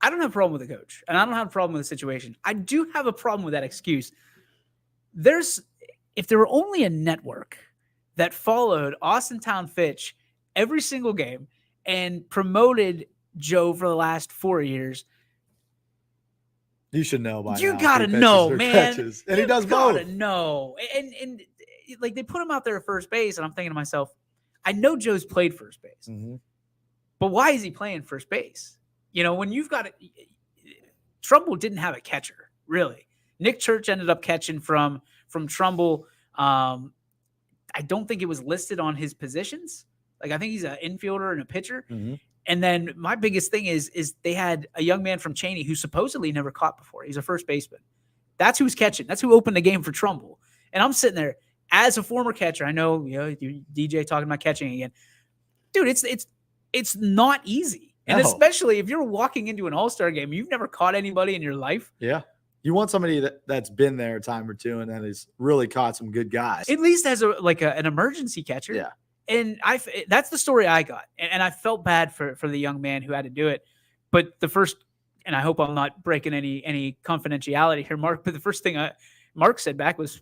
I don't have a problem with the coach, and I don't have a problem with the situation. I do have a problem with that excuse. If there were only a network that followed Austintown Fitch every single game and promoted Joe for the last 4 years, you should know by now. You gotta know, man. Catches. And he does both. You gotta know. And like, they put him out there at first base, and I'm thinking to myself, I know Joe's played first base, but why is he playing first base? You know, when you've got Trumbull didn't have a catcher, really. Nick Church ended up catching from Trumbull. I don't think it was listed on his positions. Like, I think he's an infielder and a pitcher. And then my biggest thing is they had a young man from Cheney who supposedly never caught before. He's a first baseman. That's who's catching. That's who opened the game for Trumbull. And I'm sitting there as a former catcher. I know, DJ talking about catching again. Dude, it's not easy. And especially if you're walking into an all-star game, you've never caught anybody in your life. Yeah. You want somebody that's been there a time or two and that has really caught some good guys. At least as an emergency catcher. Yeah. And that's the story I got. And I felt bad for the young man who had to do it. But and I hope I'm not breaking any confidentiality here, Mark, but the first thing Mark said back was,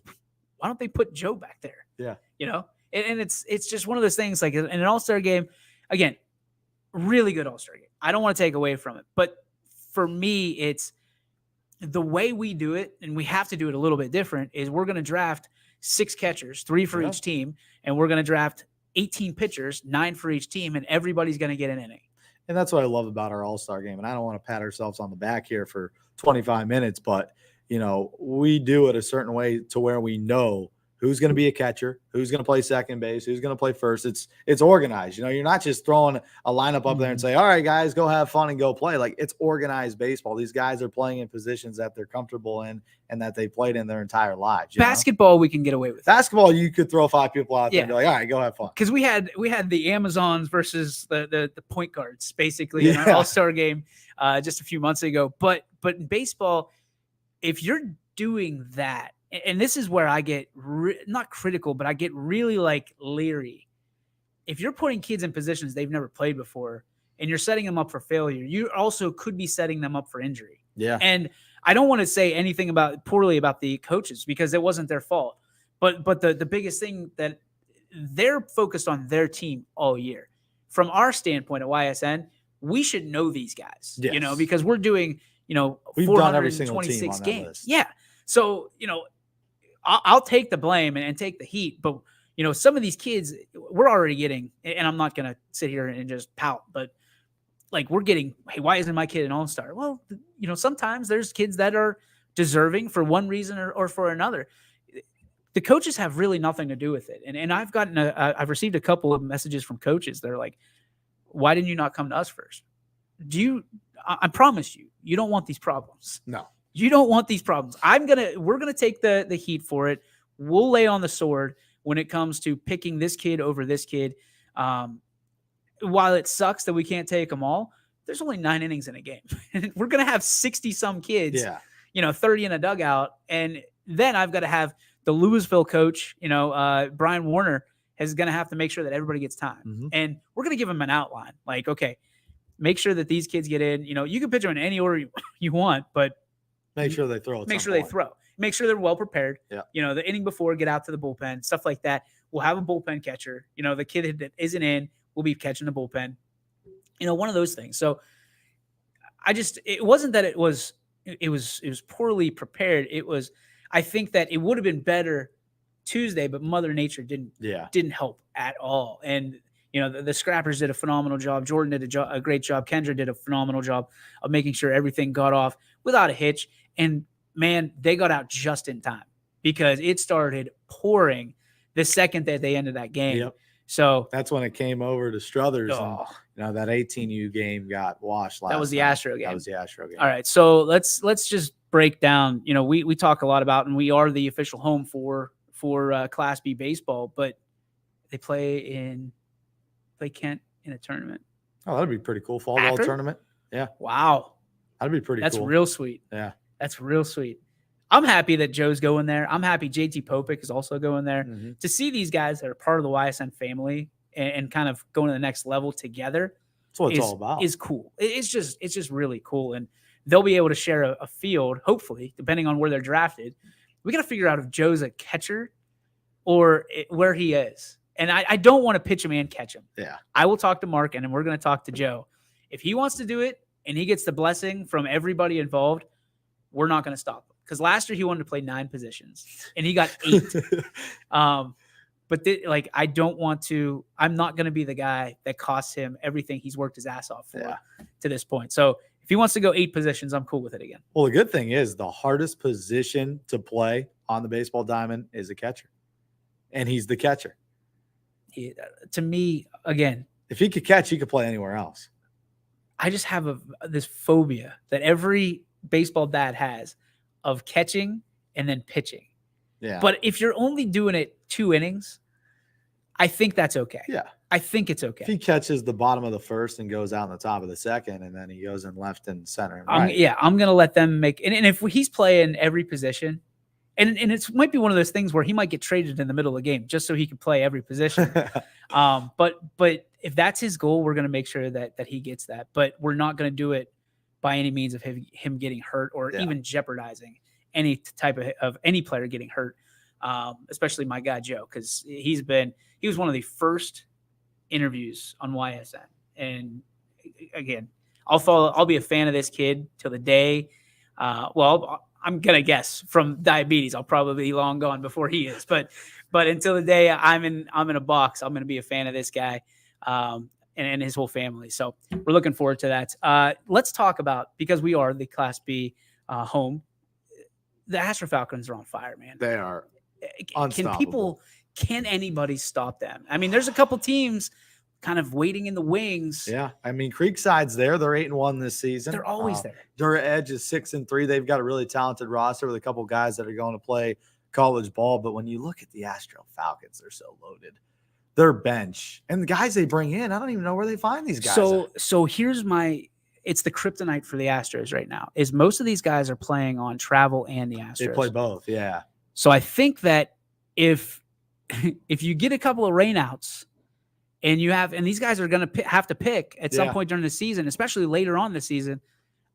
why don't they put Joe back there? Yeah. You know? And it's just one of those things, like in an all-star game, again, really good all-star game. I don't want to take away from it. But for me, it's the way we do it, and we have to do it a little bit different, is we're going to draft 6 catchers, 3 for each team, and we're going to draft 18 pitchers, 9 for each team, and everybody's going to get an inning. And that's what I love about our all-star game. And I don't want to pat ourselves on the back here for 25 minutes, but, we do it a certain way to where we know who's going to be a catcher, who's going to play second base, who's going to play first. It's organized. You're not just throwing a lineup up there and say, all right, guys, go have fun and go play. Like, it's organized baseball. These guys are playing in positions that they're comfortable in and that they played in their entire lives. Basketball, we can get away with. Basketball, you could throw 5 people out there and be like, all right, go have fun. Because we had the Amazons versus the point guards, basically, in our all-star game just a few months ago. But in baseball, if you're doing that, and this is where I get not critical, but I get really leery. If you're putting kids in positions they've never played before and you're setting them up for failure, you also could be setting them up for injury. Yeah. And I don't want to say anything poorly about the coaches because it wasn't their fault. But the biggest thing that they're focused on their team all year. From our standpoint at YSN, we should know these guys, because we're doing, we've done every single team on that games. list. Yeah. So, I'll take the blame and take the heat, but some of these kids we're already getting, and I'm not going to sit here and just pout, but we're getting, hey, why isn't my kid an all-star? Well, sometimes there's kids that are deserving for one reason or for another. The coaches have really nothing to do with it. And I've received a couple of messages from coaches. They're like, why didn't you not come to us first? I promise you don't want these problems. No. You don't want these problems. We're gonna take the heat for it. We'll lay on the sword when it comes to picking this kid over this kid. While it sucks that we can't take them all, there's only 9 innings in a game. We're gonna have 60 some kids. 30 in a dugout, and then I've got to have the Louisville coach. Brian Warner is gonna have to make sure that everybody gets time, and we're gonna give them an outline. Like, okay, make sure that these kids get in. You can pitch them in any order you want, but make sure they throw. Make sure they throw. Make sure they're well prepared. Yeah. The inning before, get out to the bullpen, stuff like that. We'll have a bullpen catcher. The kid that isn't in will be catching the bullpen. One of those things. So it wasn't that it was poorly prepared. I think that it would have been better Tuesday, but Mother Nature didn't help at all. And the Scrappers did a phenomenal job. Jordan did a great job. Kendra did a phenomenal job of making sure everything got off without a hitch. And man, they got out just in time because it started pouring the second that they ended that game. Yep. So that's when it came over to Struthers. And, that 18U game got washed last That was the night. Astro game. That was the Astro game. All right. So let's just break down, we talk a lot about, and we are the official home for Class B baseball, but they play Kent in a tournament. Oh, that'd be pretty cool. Fall ball tournament. Yeah. Wow. That'd be pretty cool. That's real sweet. Yeah. That's real sweet. I'm happy that Joe's going there. I'm happy JT Popik is also going there. To see these guys that are part of the YSN family and kind of going to the next level together. That's what it's all about. Is cool. It's just really cool. And they'll be able to share a field, hopefully, depending on where they're drafted. We got to figure out if Joe's a catcher or where he is. And I don't want to pitch him and catch him. Yeah. I will talk to Mark, and then we're going to talk to Joe. If he wants to do it and he gets the blessing from everybody involved, we're not going to stop him. Because last year he wanted to play 9 positions, and he got 8. But I don't want to – I'm not going to be the guy that costs him everything he's worked his ass off for to this point. So if he wants to go 8 positions, I'm cool with it again. Well, the good thing is the hardest position to play on the baseball diamond is a catcher, and he's the catcher. To me, again – if he could catch, he could play anywhere else. I just have this phobia that every baseball dad has of catching and then pitching. Yeah. But if you're only doing it 2 innings, I think that's okay. Yeah. I think it's okay. If he catches the bottom of the first and goes out in the top of the second, and then he goes in left and center and right. I'm going to let them make – and if he's playing every position, and it might be one of those things where he might get traded in the middle of the game just so he can play every position. But if that's his goal, we're going to make sure that he gets that. But we're not going to do it by any means of him getting hurt or even jeopardizing any type of any player getting hurt, especially my guy Joe, because he was one of the first interviews on YSN. And again, I'll be a fan of this kid till the day. I'm going to guess from diabetes, I'll probably be long gone before he is. But until the day I'm in a box, I'm going to be a fan of this guy and his whole family. So we're looking forward to that. Let's talk about, because we are the Class B home, the Astro Falcons are on fire, man. They are unstoppable. Can anybody stop them? I mean, there's a couple teams kind of waiting in the wings. Yeah. I mean, Creekside's there. They're 8-1 this season. They're always there. Dura Edge is 6-3. They've got a really talented roster with a couple guys that are going to play college ball. But when you look at the Astro Falcons, they're so loaded. Their bench and the guys they bring in, I don't even know where they find these guys. So here's it's the kryptonite for the Astros right now is most of these guys are playing on travel and the Astros. They play both. Yeah. So I think that if you get a couple of rainouts, and these guys are going to have to pick at some point during the season, especially later on the season,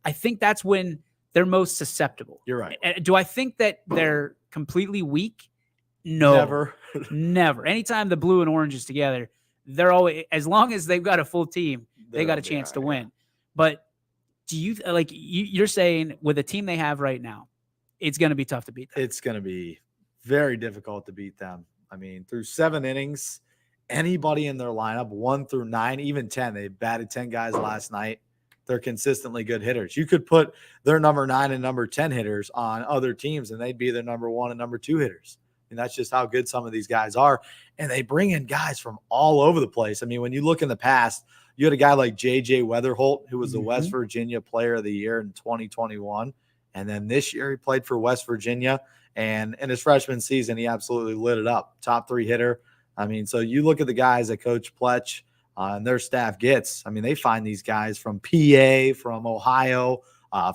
I think that's when they're most susceptible. You're right. Do I think that they're completely weak? No, never. Anytime the blue and orange is together, they're always, as long as they've got a full team, they got a chance to win. But do you you're saying with the team they have right now, it's going to be tough to beat them? It's going to be very difficult to beat them. I mean, through 7 innings, anybody in their lineup, 1 through 9, even 10, they batted 10 guys last night. They're consistently good hitters. You could put their number 9 and number 10 hitters on other teams, and they'd be their number 1 and number 2 hitters. And that's just how good some of these guys are. And they bring in guys from all over the place. I mean, when you look in the past, you had a guy like J.J. Weatherholt, who was the West Virginia Player of the Year in 2021. And then this year he played for West Virginia. And in his freshman season, he absolutely lit it up. Top 3 hitter. I mean, so you look at the guys that Coach Pletch and their staff gets. I mean, they find these guys from PA, from Ohio,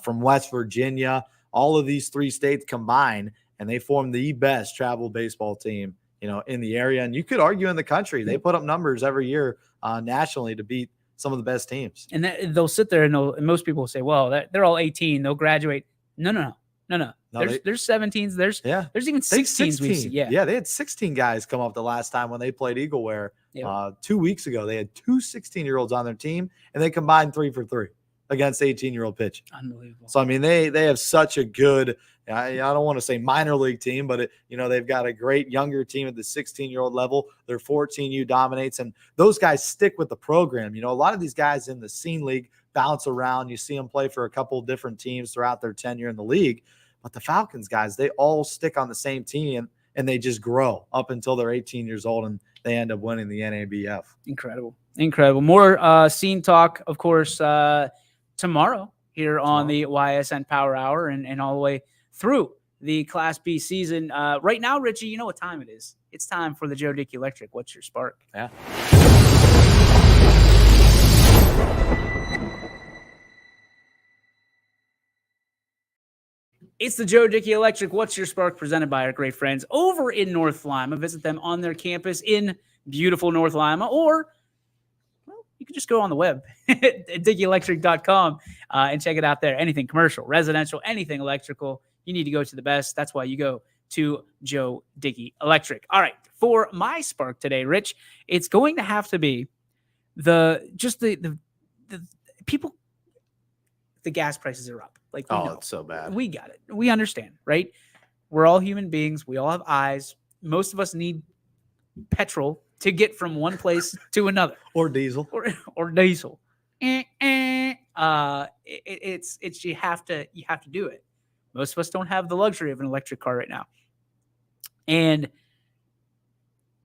from West Virginia, all of these 3 states combined, and they form the best travel baseball team, in the area. And you could argue in the country. They put up numbers every year nationally to beat some of the best teams. And they'll sit there and most people will say, well, they're all 18. They'll graduate. No. There's 17s. There's even 16s. We've seen. Yeah, they had 16 guys come up the last time when they played Eagleware 2 weeks ago. They had 2 16-year-olds on their team, and they combined 3 for 3 against 18-year-old pitch. Unbelievable. So, I mean, they have such a good I don't want to say minor league team, but they've got a great younger team at the 16-year-old level. Their 14U dominates, and those guys stick with the program. A lot of these guys in the Scene League bounce around. You see them play for a couple of different teams throughout their tenure in the league. But the Falcons guys, they all stick on the same team, and they just grow up until they're 18 years old, and they end up winning the NABF. Incredible. More Scene talk, of course, tomorrow here on the YSN Power Hour and all the way through the Class B season. Right now, Richie, you know what time it is. It's time for the Joe Dickey Electric. What's your spark? Yeah. It's the Joe Dickey Electric. What's your spark? Presented by our great friends over in North Lima. Visit them on their campus in beautiful North Lima, or you can just go on the web at dickieelectric.com and check it out there. Anything commercial, residential, anything electrical, you need to go to the best. That's why you go to Joe Dickey Electric. All right, for my spark today, Rich, it's going to have to be the people. The gas prices are up. Like, we know. It's so bad. We got it. We understand, right? We're all human beings. We all have eyes. Most of us need petrol to get from one place to another, or diesel, or diesel. It's you have to do it. Most of us don't have the luxury of an electric car right now, and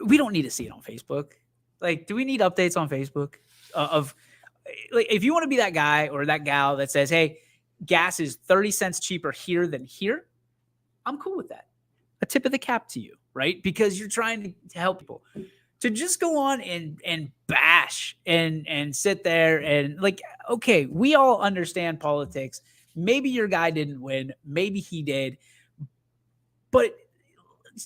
we don't need to see it on Facebook. Like, do we need updates on Facebook of like, if you want to be that guy or that gal that says, hey, gas is 30 cents cheaper here than here, I'm cool with that. A tip of the cap to you, right? Because you're trying to help people. To just go on and bash and sit there and, like, okay, we all understand politics. Maybe your guy didn't win. Maybe he did. But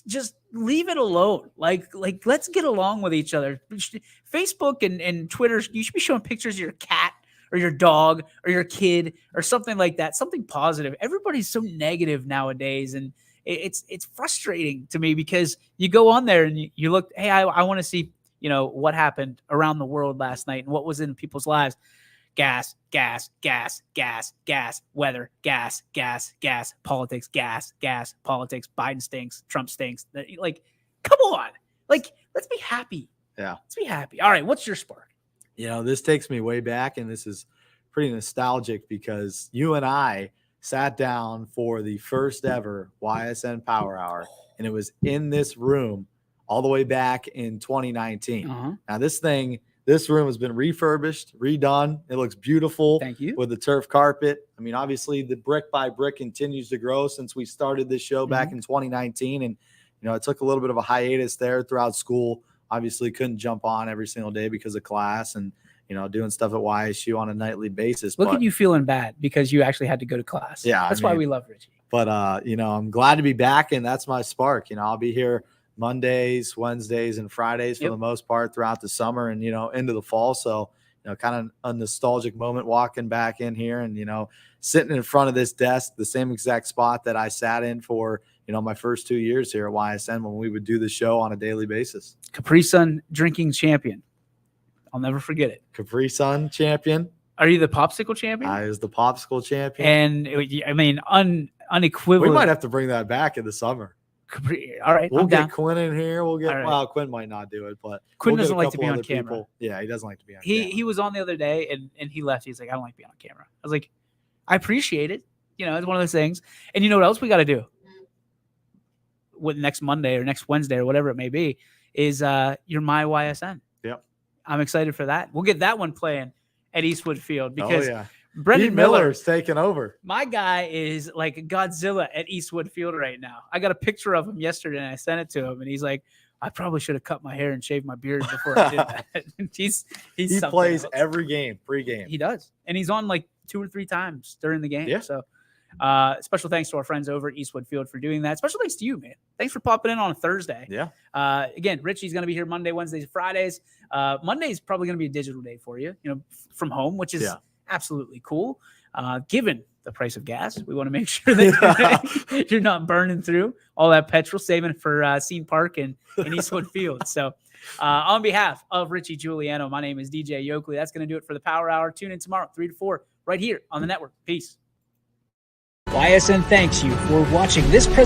just leave it alone. Like let's get along with each other. Facebook and Twitter, you should be showing pictures of your cat or your dog or your kid or something like that. Something positive. Everybody's so negative nowadays, and it's frustrating to me because you go on there and you look, hey, I want to see, what happened around the world last night and what was in people's lives. Gas, weather, gas, politics, gas, politics, Biden stinks, Trump stinks. Like, come on. Like, let's be happy. Yeah. Let's be happy. All right, what's your spark? This takes me way back, and this is pretty nostalgic because you and I sat down for the first ever Ysn Power Hour, and it was in this room all the way back in 2019. Now, this room has been refurbished, redone. It looks beautiful. Thank you. With the turf carpet. I mean, obviously, the brick by brick continues to grow since we started this show back in 2019. And, it took a little bit of a hiatus there throughout school. Obviously, couldn't jump on every single day because of class and, doing stuff at YSU on a nightly basis. Look at you feeling bad because you actually had to go to class. Yeah. That's why we love Richie. But, I'm glad to be back, and that's my spark. I'll be here Mondays, Wednesdays, and Fridays for the most part throughout the summer and, into the fall. So, kind of a nostalgic moment walking back in here and, sitting in front of this desk, the same exact spot that I sat in for, my first 2 years here at YSN when we would do the show on a daily basis. Capri Sun drinking champion. I'll never forget it. Capri Sun champion. Are you the popsicle champion? I was the popsicle champion. And I mean, unequivocal. We might have to bring that back in the summer. All right, we'll get Quinn in here. We'll get well, Quinn might not do it, but Quinn doesn't like to be on camera. People. Yeah, he doesn't like to be on camera. He was on the other day and he left. He's like, I don't like being on camera. I was like, I appreciate it. It's one of those things. And you know what else we got to do? What, next Monday or next Wednesday or whatever it may be is your My YSN. Yep. I'm excited for that. We'll get that one playing at Eastwood Field because yeah. Brendan Miller's taking over. My guy is like Godzilla at Eastwood Field right now. I got a picture of him yesterday and I sent it to him, and he's like, I probably should have cut my hair and shaved my beard before I did that. he plays else. Every game, pre-game. He does. And he's on like 2 or 3 times during the game. Yeah. So special thanks to our friends over at Eastwood Field for doing that. Special thanks to you, man. Thanks for popping in on a Thursday. Yeah. Again, Richie's going to be here Monday, Wednesdays, Fridays. Monday's probably going to be a digital day for you, from home, which is absolutely cool. Given the price of gas, we want to make sure that you're not burning through all that petrol, saving for Scene Park and Eastwood Field. So on behalf of Richie Giuliano, my name is DJ Yoakley. That's going to do it for the Power Hour. Tune in tomorrow, 3 to 4, right here on the network. Peace. YSN thanks you for watching this presentation.